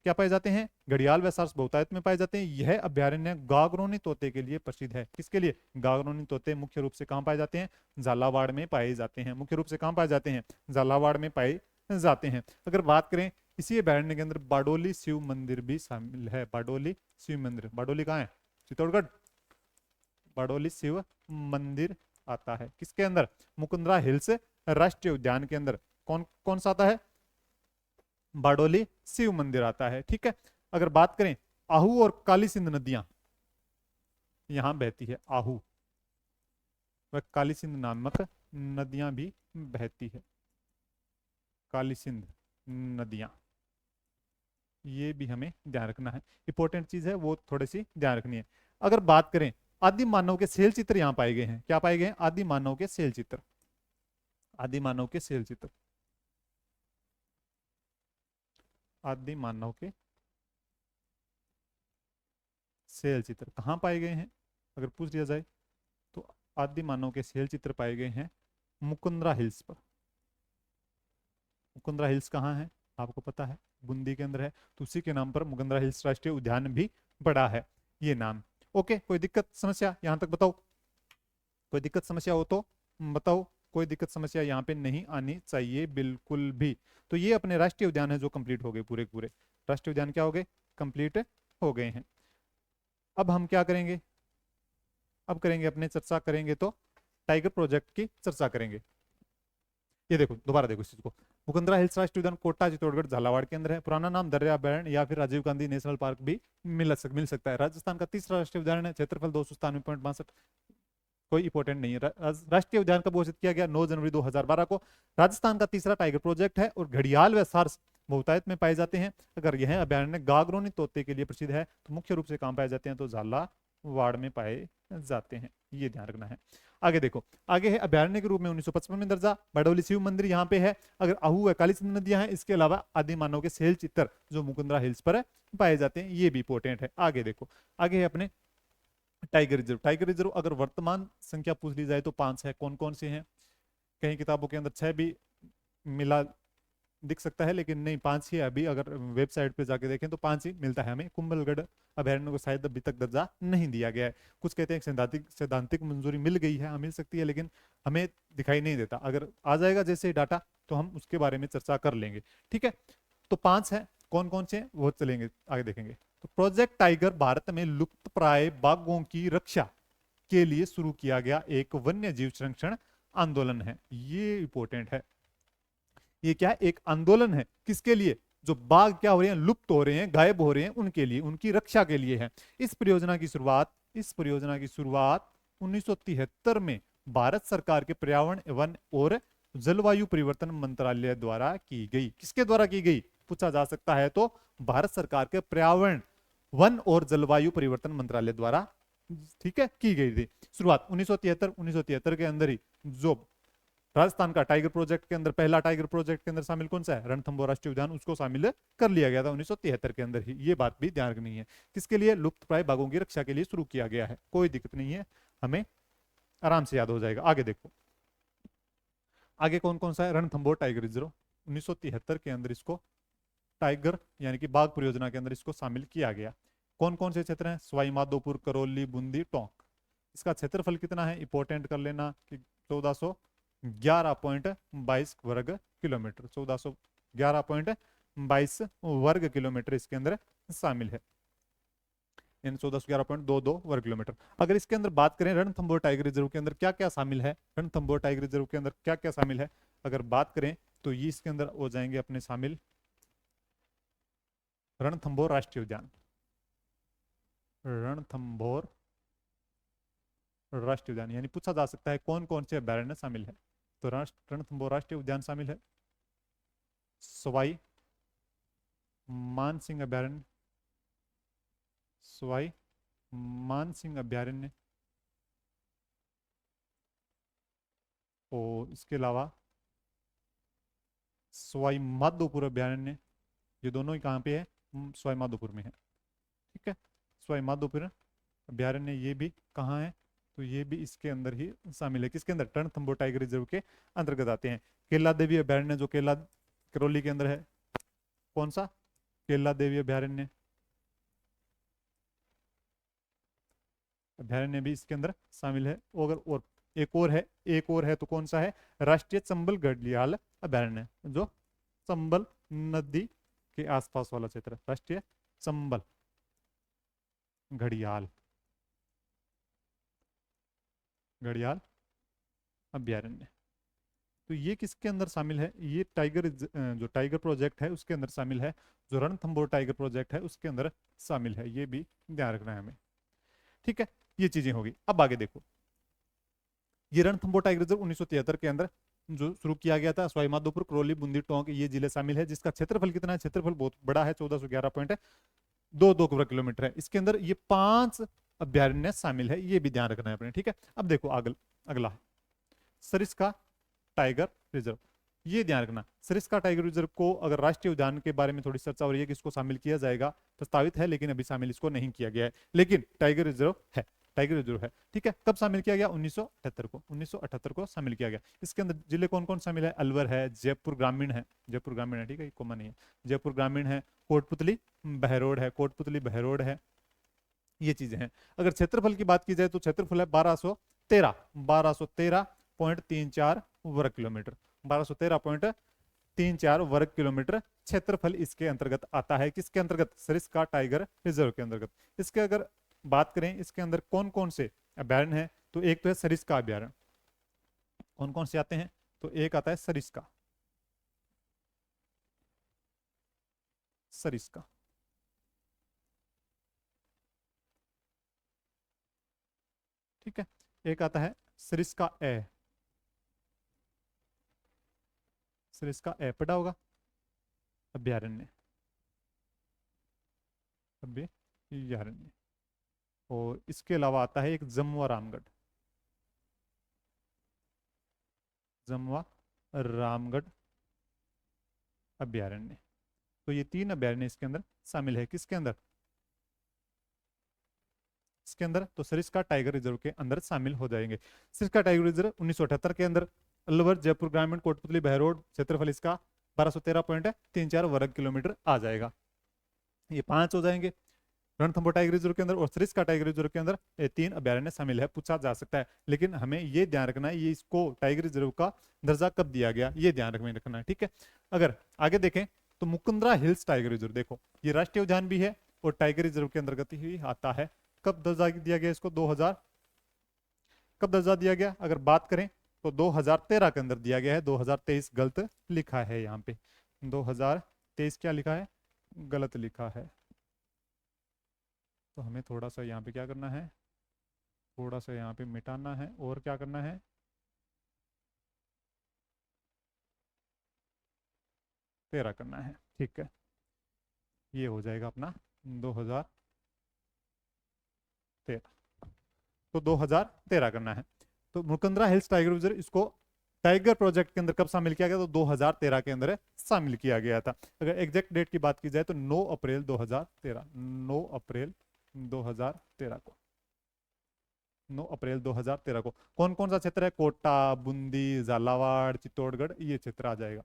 क्या पाए जाते हैं, घड़ियाल व सारस बहुतायत में पाए जाते हैं। यह अभ्यारण्य गागरोनी तोते के लिए प्रसिद्ध है। किसके लिए, गागरोनी तोते मुख्य रूप से कहां पाए जाते हैं, झालावाड़ में पाए जाते हैं, मुख्य रूप से कहां पाए जाते हैं, झालावाड़ में पाए जाते हैं। अगर बात करें इसी अभ्यारण्य के अंदर बाडोली शिव मंदिर भी शामिल है, बाडोली शिव मंदिर, बाडोली कहाँ है, चित्तौड़गढ़, बाडोली शिव मंदिर आता है किसके अंदर, मुकुंदरा हिल्स राष्ट्रीय उद्यान के अंदर। कौन कौन सा आता है, बाडोली शिव मंदिर आता है, ठीक है। अगर बात करें आहू और काली सिंध नदियां यहां बहती है, आहू व काली सिंध नामक नदियां भी बहती है, काली सिंध नदियां, ये भी हमें ध्यान रखना है, इंपॉर्टेंट चीज है वो, थोड़ी सी ध्यान रखनी है। अगर बात करें आदि मानव के सेल चित्र यहां पाए गए हैं, क्या पाए गए हैं? आदि मानव के सेल चित्र, आदि मानव के सेल चित्र, आदि मानव के सेल चित्र कहाँ पाए गए हैं अगर पूछ लिया जाए तो? आदि मानव के सेल चित्र पाए गए हैं मुकुंदरा हिल्स पर। मुकुंदरा हिल्स कहाँ है आपको पता है? बूंदी के अंदर है, तो उसी के नाम पर मुकुंदरा हिल्स राष्ट्रीय उद्यान भी पड़ा है ये नाम। ओके, कोई दिक्कत समस्या यहां तक बताओ? कोई दिक्कत समस्या हो तो बताओ, कोई दिक्कत समस्या यहाँ पे नहीं आनी चाहिए बिल्कुल भी। तो ये अपने राष्ट्रीय उद्यान है जो कंप्लीट हो गए, पूरे पूरे राष्ट्रीय उद्यान क्या हो गए? कंप्लीट हो गए हैं। अब हम क्या करेंगे? अब करेंगे अपने चर्चा करेंगे तो टाइगर प्रोजेक्ट की चर्चा करेंगे। ये देखो, दोबारा देखो इस चीज को। मुकुंदरा हिल्स राष्ट्रीय उद्यान कोटा, चित्तौड़गढ़, झालावाड़ के अंदर है। पुराना नाम दर्या अभयारण्य या फिर राजीव गांधी नेशनल पार्क भी मिल सकता है। राजस्थान का तीसरा राष्ट्रीय उद्यान है, क्षेत्रफल 297.62, कोई इंपॉर्टेंट नहीं है। राष्ट्रीय उद्यान कब घोषित किया गया? 9 जनवरी 2012 को। राजस्थान का तीसरा टाइगर प्रोजेक्ट है और घड़ियाल व सारस बहुतायत में पाए जाते हैं। अगर यह अभयारण्य गागरोनी तोते के लिए प्रसिद्ध है तो मुख्य रूप से कहां पाए जाते हैं? तो झालावाड़ में पाए जाते हैं, ये ध्यान रखना है। आगे देखो, आगे है अभयारण्य के रूप में 1955 में दर्जा, बड़ौली शिव मंदिर यहाँ पे है। अगर आहू व काली सिंध नदियां हैं, इसके अलावा आदि मानव के सेल चित्र जो मुकुंदरा हिल्स पर पाए जाते हैं, ये भी इंपॉर्टेंट है। आगे देखो, आगे है अपने टाइगर रिजर्व। टाइगर रिजर्व अगर वर्तमान संख्या पूछ ली जाए तो 5 है। कौन कौन से हैं? कई किताबों के अंदर 6 भी मिला दिख सकता है, लेकिन नहीं, 5 ही है अभी। अगर वेबसाइट पे जाके देखें तो 5 ही मिलता है हमें। कुंभलगढ़ अभयारण्य को शायद अभी तक दर्जा नहीं दिया गया है। कुछ कहते हैं सैद्धांतिक मंजूरी मिल गई है, मिल सकती है, लेकिन हमें दिखाई नहीं देता। अगर आ जाएगा जैसे डाटा तो हम उसके बारे में चर्चा कर लेंगे, ठीक है? तो 5 है, कौन कौन से वो चलेंगे आगे देखेंगे। तो प्रोजेक्ट टाइगर भारत में लुप्त प्राय बाघों की रक्षा के लिए शुरू किया गया एक वन्य जीव संरक्षण आंदोलन है। ये इंपॉर्टेंट है। ये क्या है? एक आंदोलन है, किसके लिए? जो बाघ क्या हो रहे हैं? लुप्त हो रहे हैं, गायब हो रहे हैं, उनके लिए, उनकी रक्षा के लिए है। इस परियोजना की शुरुआत 1973 में भारत सरकार के पर्यावरण वन और जलवायु परिवर्तन मंत्रालय द्वारा की गई। किसके द्वारा की गई पूछा जा सकता है तो? भारत सरकार के पर्यावरण वन और जलवायु परिवर्तन मंत्रालय द्वारा, ठीक है, की गई थी शुरुआत 1973 के अंदर ही। जो राजस्थान का टाइगर प्रोजेक्ट के अंदर, पहला टाइगर प्रोजेक्ट के अंदर शामिल कौन सा है? रणथंभौर राष्ट्रीय उद्यान, उसको शामिल कर लिया गया था 1973 के अंदर ही। ये बात भी ध्यान रखनी है। किसके लिए? लुप्त प्राय बाघों की रक्षा के लिए शुरू किया गया है। कोई दिक्कत नहीं है, हमें आराम से याद हो जाएगा। आगे देखो, आगे कौन कौन सा है? रणथंभौर टाइगर रिजर्व 1973 के अंदर इसको टाइगर यानी कि बाघ परियोजना के अंदर इसको शामिल किया गया। कौन कौन से क्षेत्र हैं? सवाई माधोपुर, करौली, बूंदी, टोंक। इसका क्षेत्रफल कितना है? इंपॉर्टेंट कर लेना कि 1411.22 वर्ग किलोमीटर, 1411.22 वर्ग किलोमीटर इसके अंदर शामिल है, इन 1411.22 वर्ग किलोमीटर। अगर इसके अंदर बात करें रणथंभौर टाइगर रिजर्व के अंदर क्या क्या शामिल है, रणथंभौर टाइगर रिजर्व के अंदर क्या क्या शामिल है अगर बात करें तो ये इसके अंदर हो जाएंगे अपने शामिल रणथंभौर राष्ट्रीय उद्यान, रणथंभौर राष्ट्रीय उद्यान, यानी पूछा जा सकता है कौन कौन से अभयारण्य शामिल है। तो रणथंभौर राष्ट्रीय उद्यान शामिल है, सवाई मानसिंह अभयारण्य, सवाई मानसिंह अभयारण्य, और इसके अलावा सवाई माधोपुर अभयारण्य। ये दोनों ही कहाँ पे है? सवाई माधोपुर में है, ठीक है। सवाई माधोपुर अभयारण्य ये भी कहाँ है? तो ये भी इसके अंदर ही शामिल है। किसके अंदर? रणथंभौर टाइगर रिजर्व के अंतर्गत आते हैं। केला देवी अभयारण्य जो करौली के अंदर है, कौन सा? केला देवी अभयारण्य, अभयारण्य भी इसके अंदर शामिल है। और एक और है तो कौन सा है? राष्ट्रीय चंबल घड़ियाल अभयारण्य, जो चंबल नदी के आसपास वाला क्षेत्र, राष्ट्रीय चंबल घड़ियाल अभयारण्य। तो ये किसके अंदर शामिल है? ये जो टाइगर प्रोजेक्ट है उसके अंदर शामिल है। जो रणथंभौर टाइगर प्रोजेक्ट है उसके अंदर शामिल है। ये भी ध्यान रखना है हमें, ठीक है। ये चीजें होगी। अब आगे देखो, ये रणथंभौर टाइगर रिजर्व 1973 के अंदर जो शुरू किया गया था, सवाईमाधोपुर, करौली, बूंदी, टोंक, ये जिले शामिल है, जिसका क्षेत्रफल कितना है, क्षेत्रफल बहुत बड़ा है, 1411.22 वर्ग किलोमीटर है। इसके अंदर ये 5 अभ्यारण्य शामिल है, ये भी ध्यान रखना है अपने, ठीक है। अब देखो अगला सरिस्का टाइगर रिजर्व, ये ध्यान रखना। सरिस्का टाइगर रिजर्व को अगर राष्ट्रीय उद्यान के बारे में थोड़ी चर्चा हो रही है कि इसको शामिल किया जाएगा, प्रस्तावित है, लेकिन अभी शामिल इसको नहीं किया गया है, लेकिन टाइगर रिजर्व है, टाइगर रिजर्व है, ठीक है। कब शामिल किया गया, 1978 को शामिल किया गया। इसके अंदर जिले कौन कौन शामिल है, अलवर है, जयपुर ग्रामीण है, जयपुर ग्रामीण है, ठीक है, कॉमन नहीं है, जयपुर ग्रामीण है, कोटपुतली बहरोड है, कोटपुतली बहरोड है, ये चीजें हैं। अगर क्षेत्रफल की बात की जाए तो क्षेत्रफल है 1213.34 वर्ग किलोमीटर, 1213.34 वर्ग किलोमीटर क्षेत्रफल इसके अंतर्गत आता है। किसके अंतर्गत, सरिस्का टाइगर रिजर्व के अंतर्गत। इसके अगर बात करें इसके अंदर कौन कौन से अभ्यारण्य हैं, तो एक तो है सरिस्का अभ्यारण्य। कौन कौन से आते हैं, तो एक आता है सरिस्का, सरिस्का, ठीक है। एक आता है सरिस्का ए, सरिस्का ए पढ़ा होगा, अभ्यारण्य, अभ्यारण्य। और इसके अलावा आता है एक जमुआ रामगढ़, जमुआ रामगढ़ अभ्यारण्य। तो ये 3 अभ्यारण्य इसके अंदर शामिल है। किसके अंदर, इसके अंदर तो सरिस्का टाइगर रिजर्व के अंदर शामिल हो जाएंगे। सरिस्का टाइगर रिजर्व 1978 के अंदर अलवर, जयपुर ग्रामीण, कोटपुतली बहरोड, क्षेत्रफल इसका 1213.34 वर्ग किलोमीटर आ जाएगा। ये 5 हो जाएंगे रणथंभौर टाइगर रिजर्व के अंदर। और सरिस्का टाइगर रिजर्व के अंदर ये 3 अभ्यारण्य शामिल है, पूछा जा सकता है, लेकिन हमें ये ध्यान रखना है ये इसको टाइगर रिजर्व का दर्जा कब दिया गया, ये ध्यान रखना है, ठीक है। अगर आगे देखें तो मुकुंदरा हिल्स टाइगर रिजर्व, देखो ये राष्ट्रीय उद्यान भी है और टाइगर रिजर्व के अंतर्गत ही आता है। कब दर्जा दिया गया इसको, 2000, कब दर्जा दिया गया, अगर बात करें तो 2013 के अंदर दिया गया है। 2023 गलत लिखा है यहाँ पे, 2023 क्या लिखा है, गलत लिखा है। तो हमें थोड़ा सा यहाँ पे क्या करना है, थोड़ा सा यहाँ पे मिटाना है और क्या करना है, तेरह करना है, ठीक है। ये हो जाएगा अपना 2013, तो 2013 करना है। तो मुकंदरा हिल्स टाइगर रिजर्व इसको टाइगर प्रोजेक्ट के अंदर कब शामिल किया गया, तो 2013 के अंदर शामिल किया गया था। अगर एग्जैक्ट डेट की बात की जाए तो 9 अप्रैल 2013, 9 अप्रैल 2013 को, 9 अप्रैल 2013 को। कौन कौन सा क्षेत्र है, कोटा, बूंदी, झालावाड़, चित्तौड़गढ़, ये क्षेत्र आ जाएगा,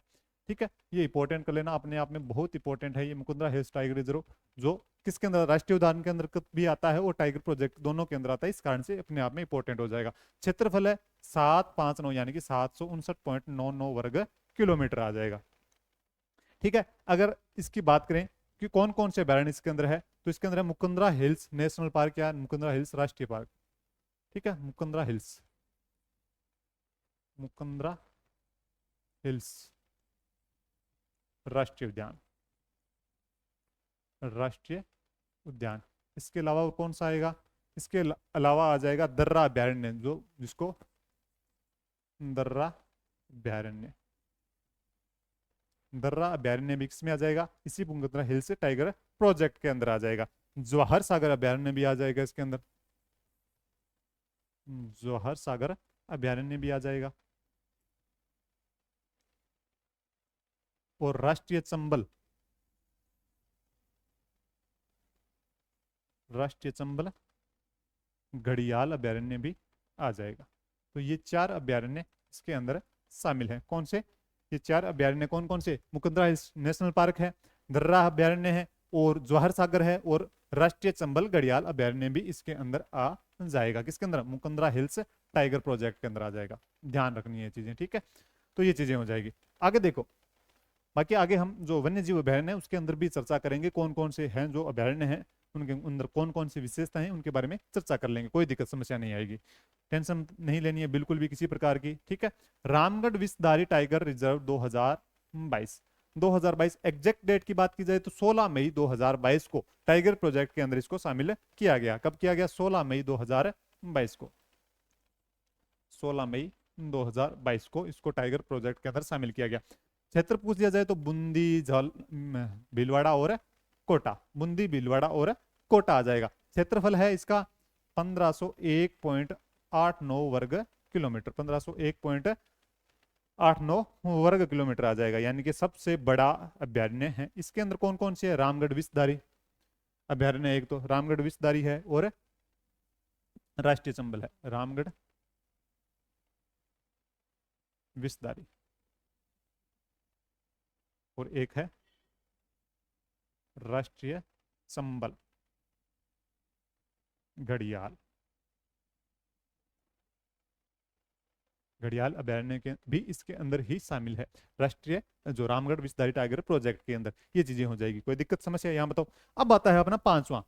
ठीक है। ये इंपॉर्टेंट कर लेना, अपने आप में बहुत इंपॉर्टेंट है ये मुकुंदरा हिल्स टाइगर रिजर्व, जो किसके अंदर, राष्ट्रीय उद्यान के अंदर भी आता है और टाइगर प्रोजेक्ट दोनों के अंदर आता है, इस कारण से अपने आप में इंपॉर्टेंट हो जाएगा। क्षेत्रफल है 759 यानी कि 759.99 वर्ग किलोमीटर आ जाएगा, ठीक है। अगर इसकी बात करें कि कौन कौन से अभ्यारण्य इसके अंदर है, तो इसके अंदर है मुकुंदरा हिल्स नेशनल पार्क या मुकुंदरा हिल्स राष्ट्रीय पार्क, ठीक है। मुकुंदरा हिल्स, मुकुंदरा हिल्स राष्ट्रीय उद्यान, राष्ट्रीय उद्यान। इसके अलावा और कौन सा आएगा, इसके अलावा आ जाएगा दर्रा अभ्यारण्य, जो जिसको दर्रा अभ्यारण्य, दर्रा अभ्यारण्य भी किसमें आ जाएगा, इसी मुकुंदरा हिल्स टाइगर प्रोजेक्ट के अंदर आ जाएगा। जवाहर सागर अभ्यारण्य भी आ जाएगा इसके अंदर, जवाहर सागर अभ्यारण्य भी आ जाएगा। और राष्ट्रीय चंबल, राष्ट्रीय चंबल घड़ियाल अभ्यारण्य भी आ जाएगा। तो ये 4 अभ्यारण्य इसके अंदर शामिल हैं। कौन से, ये 4 अभ्यारण्य कौन कौन से, मुकुंदरा हिल्स नेशनल पार्क है, दर्रा अभ्यारण्य है और जवाहर सागर है, और राष्ट्रीय चंबल घड़ियाल अभ्यारण्य भी इसके अंदर आ जाएगा। किसके अंदर, मुकुंदरा हिल्स टाइगर प्रोजेक्ट के अंदर आ जाएगा। ध्यान रखनी है चीजें, ठीक है। तो ये चीजें हो जाएगी। आगे देखो, बाकी आगे हम जो वन्य जीव अभ्यारण्य है उसके अंदर भी चर्चा करेंगे, कौन कौन से हैं जो अभ्यारण्य हैं, उनके अंदर कौन कौन सी विशेषताएं हैं, उनके बारे में चर्चा कर लेंगे, कोई दिक्कत समस्या नहीं आएगी, टेंशन नहीं लेनी है बिल्कुल भी किसी प्रकार की, ठीक है। Ramgarh Vishdhari tiger reserve 2022, 2022 exact date की बात की जाए तो 16 मई 2022 को टाइगर प्रोजेक्ट के अंदर इसको शामिल किया गया। कब किया गया, 16 मई 2022 को, 16 मई 2022 को इसको टाइगर प्रोजेक्ट के अंदर शामिल किया गया। क्षेत्र पूछ लिया जाए तो बूंदी, भीलवाड़ा और कोटा, बूंदी, भीलवाड़ा और कोटा आ जाएगा। क्षेत्रफल है इसका 1501.89 वर्ग किलोमीटर, 1501.89 वर्ग किलोमीटर आ जाएगा, यानी कि सबसे बड़ा अभ्यारण्य है। इसके अंदर कौन कौन से है? रामगढ़ विषधारी अभ्यारण्य एक तो रामगढ़ विषधारी है और राष्ट्रीय चंबल है, रामगढ़ विषधारी, और एक है राष्ट्रीय चंबल घड़ियाल। घड़ियाल अभ्यारण्य के भी इसके अंदर ही शामिल है, राष्ट्रीय जो रामगढ़ विषधारी टाइगर प्रोजेक्ट के अंदर। ये चीजें हो जाएगी। कोई दिक्कत समस्या यहाँ बताओ। अब आता है अपना पांचवा,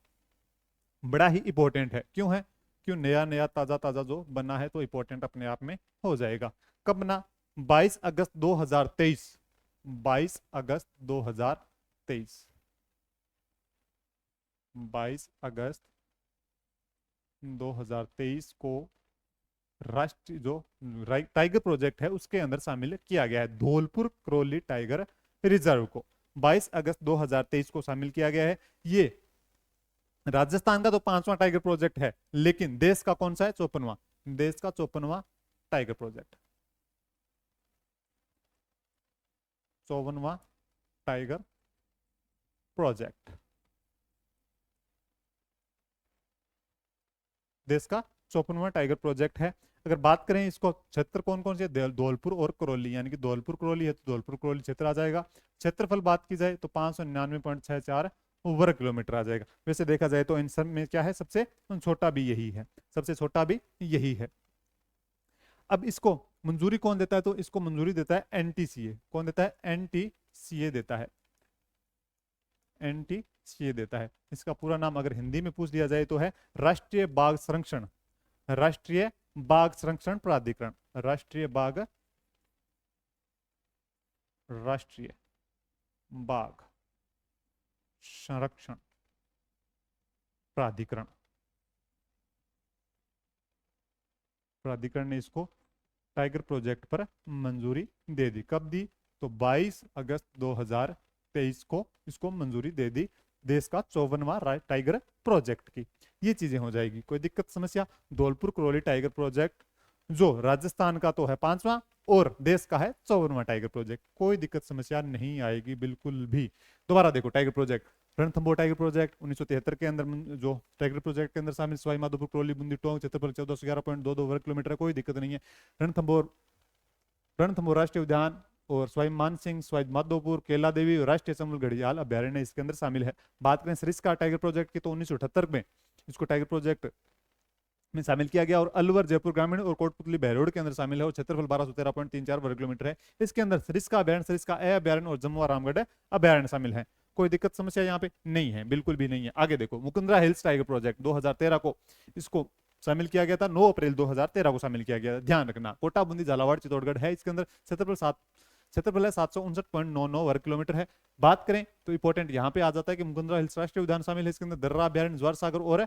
बड़ा ही इंपॉर्टेंट है। क्यों है? क्यों? नया नया ताजा ताजा जो बना है तो इंपॉर्टेंट अपने आप में हो जाएगा। कब बना? 22 अगस्त 2023, 22 अगस्त 2023, 22 अगस्त 2023 को राष्ट्रीय जो टाइगर प्रोजेक्ट है उसके अंदर शामिल किया गया है, धौलपुर करौली टाइगर रिजर्व को 22 अगस्त 2023 को शामिल किया गया है। ये राजस्थान का तो 5वां टाइगर प्रोजेक्ट है, लेकिन देश का कौन सा है? 54वां, देश का 54वां टाइगर प्रोजेक्ट, 54वां टाइगर प्रोजेक्ट, देश का 54वां टाइगर प्रोजेक्ट है। अगर बात करें इसको क्षेत्र कौन कौन से? धौलपुर और करौली, यानी कि धौलपुर करौली है तो धौलपुर करौली क्षेत्र आ जाएगा। क्षेत्रफल बात की जाए तो 599.64 वर्ग किलोमीटर आ जाएगा। वैसे देखा जाए तो इन सब में क्या है? सबसे छोटा भी यही है, सबसे छोटा भी यही है। अब इसको मंजूरी कौन देता है? तो इसको मंजूरी देता है एनटीसीए। कौन देता है? एनटीसीए देता है, एनटीसीए देता है। इसका पूरा नाम अगर हिंदी में पूछ लिया जाए तो है राष्ट्रीय बाघ संरक्षण, राष्ट्रीय बाघ संरक्षण प्राधिकरण, राष्ट्रीय बाघ, राष्ट्रीय बाघ संरक्षण प्राधिकरण। प्राधिकरण ने इसको टाइगर प्रोजेक्ट पर मंजूरी दे दी। कब दी? तो 22 अगस्त 2023 को इसको मंजूरी दे दी, देश का 54वां टाइगर प्रोजेक्ट की। ये चीजें हो जाएगी। कोई दिक्कत समस्या? धौलपुर करौली टाइगर प्रोजेक्ट जो राजस्थान का तो है 5वां और देश का है 54वां टाइगर प्रोजेक्ट। कोई दिक्कत समस्या नहीं आएगी बिल्कुल भी। दोबारा देखो, tiger project, Ranthambore tiger project 1973 के अंदर जो टाइगर प्रोजेक्ट के अंदर शामिल सवाई माधोपुर करौली बूंदी टोंक, क्षेत्रफल 1411.22 वर्ग किलोमीटर। कोई दिक्कत नहीं है। रणथंभौर, रणथंभौर राष्ट्रीय उद्यान और सवाई मानसिंह, सवाई माधोपुर, केला देवी और राष्ट्रीय चंबल घड़ियाल अभ्यारण्य इसके अंदर शामिल है। बात करें सरिस्का टाइगर प्रोजेक्ट की तो 1978 में इसको टाइगर प्रोजेक्ट में शामिल किया गया और अलवर, जयपुर ग्रामीण और कोटपुतली बहरोड के अंदर शामिल है और क्षेत्रफल 1213.34 वर्ग किलोमीटर है। इसके अंदर सरिस्का अभ्यारण्य, सरिस्का ए अभ्यारण्य और जमुआ रामगढ़ अभ्यारण्य शामिल है। कोई दिक्कत समस्या यहाँ पे नहीं है, बिल्कुल भी नहीं है। आगे देखो, मुकुंदरा हिल्स टाइगर प्रोजेक्ट 2013 को इसको शामिल किया गया था, 9 अप्रैल 2013 को शामिल किया गया था। ध्यान रखना, कोटा, बूंदी, झालावाड़, चित्तौड़गढ़ है। इसके अंदर क्षेत्रफल है 759.99 वर्ग किलोमीटर है। बात करें तो इंपॉर्टेंट यहाँ पे आ जाता है कि मुकुंदरा हिल्स राष्ट्रीय उद्यान शामिल है। इसके अंदर दर्रा अभ्यारण्य, ज्वार सागर और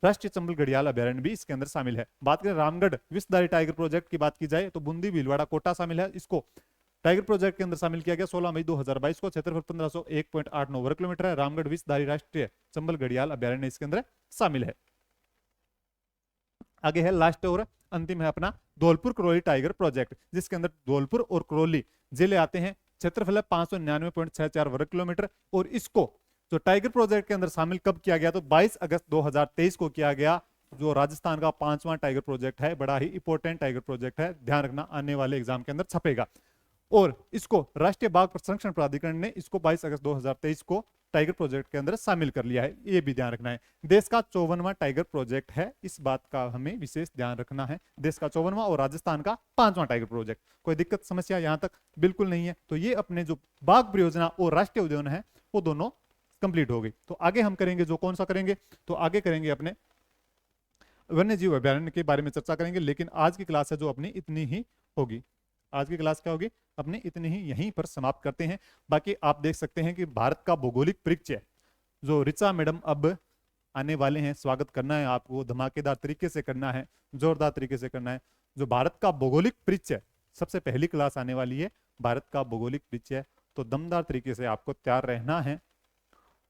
राष्ट्रीय चंबल घड़ियाल अभ्यारण्य भी इसके अंदर शामिल है। बात करें रामगढ़ विषधारी टाइगर प्रोजेक्ट की बात की जाए तो बूंदी, भीलवाड़ा, कोटा शामिल है। इसको टाइगर प्रोजेक्ट के अंदर शामिल किया गया 16 मई 2022 को। क्षेत्रफल 1501.89 वर्ग किलोमीटर है। रामगढ़ विषधारी राष्ट्रीय चंबल घड़ियाल अभ्यारण्य इसके अंदर शामिल है। आगे है लास्ट और अंतिम है अपना धौलपुर करौली टाइगर प्रोजेक्ट, जिसके अंदर धौलपुर और करौली जिले आते हैं। क्षेत्रफल है 599.64 वर्ग किलोमीटर और इसको जो टाइगर प्रोजेक्ट के अंदर शामिल कब किया गया? तो 22 अगस्त 2023 को किया गया, जो राजस्थान का 5वां टाइगर प्रोजेक्ट है। बड़ा ही इंपॉर्टेंट टाइगर प्रोजेक्ट है, ध्यान रखना, आने वाले एग्जाम के अंदर छपेगा। और इसको राष्ट्रीय बाघ संरक्षण प्राधिकरण ने इसको 22 अगस्त 2023 को टाइगर प्रोजेक्ट के अंदर शामिल कर लिया है। ये भी ध्यान रखना है। देश का 54वां टाइगर प्रोजेक्ट है, इस बात का हमें विशेष ध्यान रखना है। देश का 54वां और राजस्थान का 5वां टाइगर प्रोजेक्ट। कोई दिक्कत समस्या यहाँ तक बिल्कुल नहीं है। तो ये अपने जो बाघ परियोजना और राष्ट्रीय उद्यान है वो दोनों कंप्लीट हो गई। तो आगे हम करेंगे जो कौन सा करेंगे? तो आगे करेंगे अपने वन्य जीव अभ्यारण्य के बारे में चर्चा करेंगे। लेकिन आज की क्लास है जो अपनी इतनी ही होगी। आज की क्लास क्या होगी? अपनी इतनी ही यहीं पर समाप्त करते हैं। बाकी आप देख सकते हैं कि भारत का भौगोलिक परिचय जो ऋचा मैडम अब आने वाले हैं, स्वागत करना है आपको, धमाकेदार तरीके से करना है, जोरदार तरीके से करना है। जो भारत का भौगोलिक परिचय, सबसे पहली क्लास आने वाली है भारत का भौगोलिक परिचय। तो दमदार तरीके से आपको तैयार रहना है।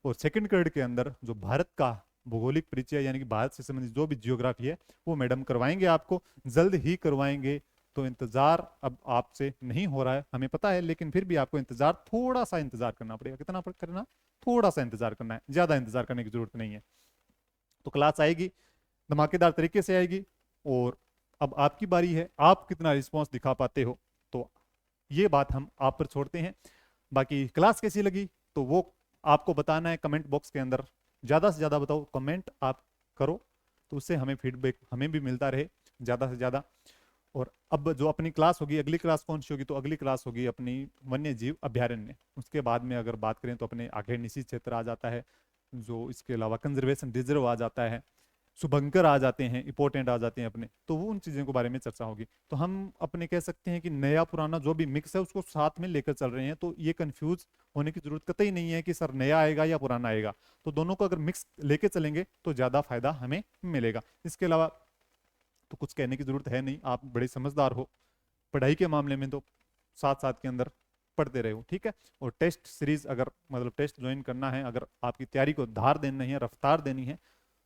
और सेकंड क्रेडिट के अंदर जो भारत का भौगोलिक परिचय यानी कि भारत से संबंधित जो भी जियोग्राफी है वो मैडम करवाएंगे, आपको जल्द ही करवाएंगे। तो इंतजार अब आपसे नहीं हो रहा है, हमें पता है, लेकिन फिर भी आपको इंतजार, थोड़ा सा इंतजार करना पड़ेगा। कितना करना? थोड़ा सा इंतजार करना है, ज्यादा इंतजार करने की जरूरत नहीं है। तो क्लास आएगी, धमाकेदार तरीके से आएगी। और अब आपकी बारी है, आप कितना रिस्पॉन्स दिखा पाते हो, तो ये बात हम आप पर छोड़ते हैं। बाकी क्लास कैसी लगी तो वो आपको बताना है कमेंट बॉक्स के अंदर। ज्यादा से ज्यादा बताओ, कमेंट आप करो, तो उससे हमें फीडबैक हमें भी मिलता रहे ज्यादा से ज्यादा। और अब जो अपनी क्लास होगी, अगली क्लास कौन सी होगी, तो अगली क्लास होगी अपनी वन्य जीव अभ्यारण्य। उसके बाद में अगर बात करें तो अपने आगे निशी क्षेत्र आ जाता है, जो इसके अलावा कंजर्वेशन रिजर्व आ जाता है, शुभंकर आ जाते हैं, इंपॉर्टेंट आ जाते हैं अपने, तो वो उन चीज़ों के बारे में चर्चा होगी। तो हम अपने कह सकते हैं कि नया पुराना जो भी मिक्स है उसको साथ में लेकर चल रहे हैं। तो ये कंफ्यूज होने की जरूरत कतई नहीं है कि सर नया आएगा या पुराना आएगा। तो दोनों को अगर मिक्स लेके चलेंगे तो ज़्यादा फायदा हमें मिलेगा। इसके अलावा तो कुछ कहने की जरूरत है नहीं, आप बड़े समझदार हो पढ़ाई के मामले में, तो साथ साथ के अंदर पढ़ते रहे हो, ठीक है। और टेस्ट सीरीज अगर मतलब टेस्ट ज्वाइन करना है, अगर आपकी तैयारी को धार देनी है, रफ्तार देनी है,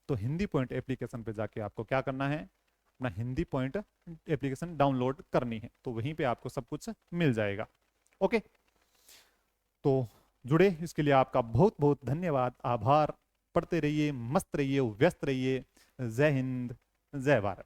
तो हिंदी पॉइंट एप्लीकेशन पे जाके आपको क्या करना है, अपना हिंदी पॉइंट एप्लीकेशन डाउनलोड करनी है। तो वहीं पे आपको सब कुछ मिल जाएगा। ओके, तो जुड़े इसके लिए आपका बहुत बहुत धन्यवाद, आभार। पढ़ते रहिए, मस्त रहिए, व्यस्त रहिए। जय हिंद, जय भारत।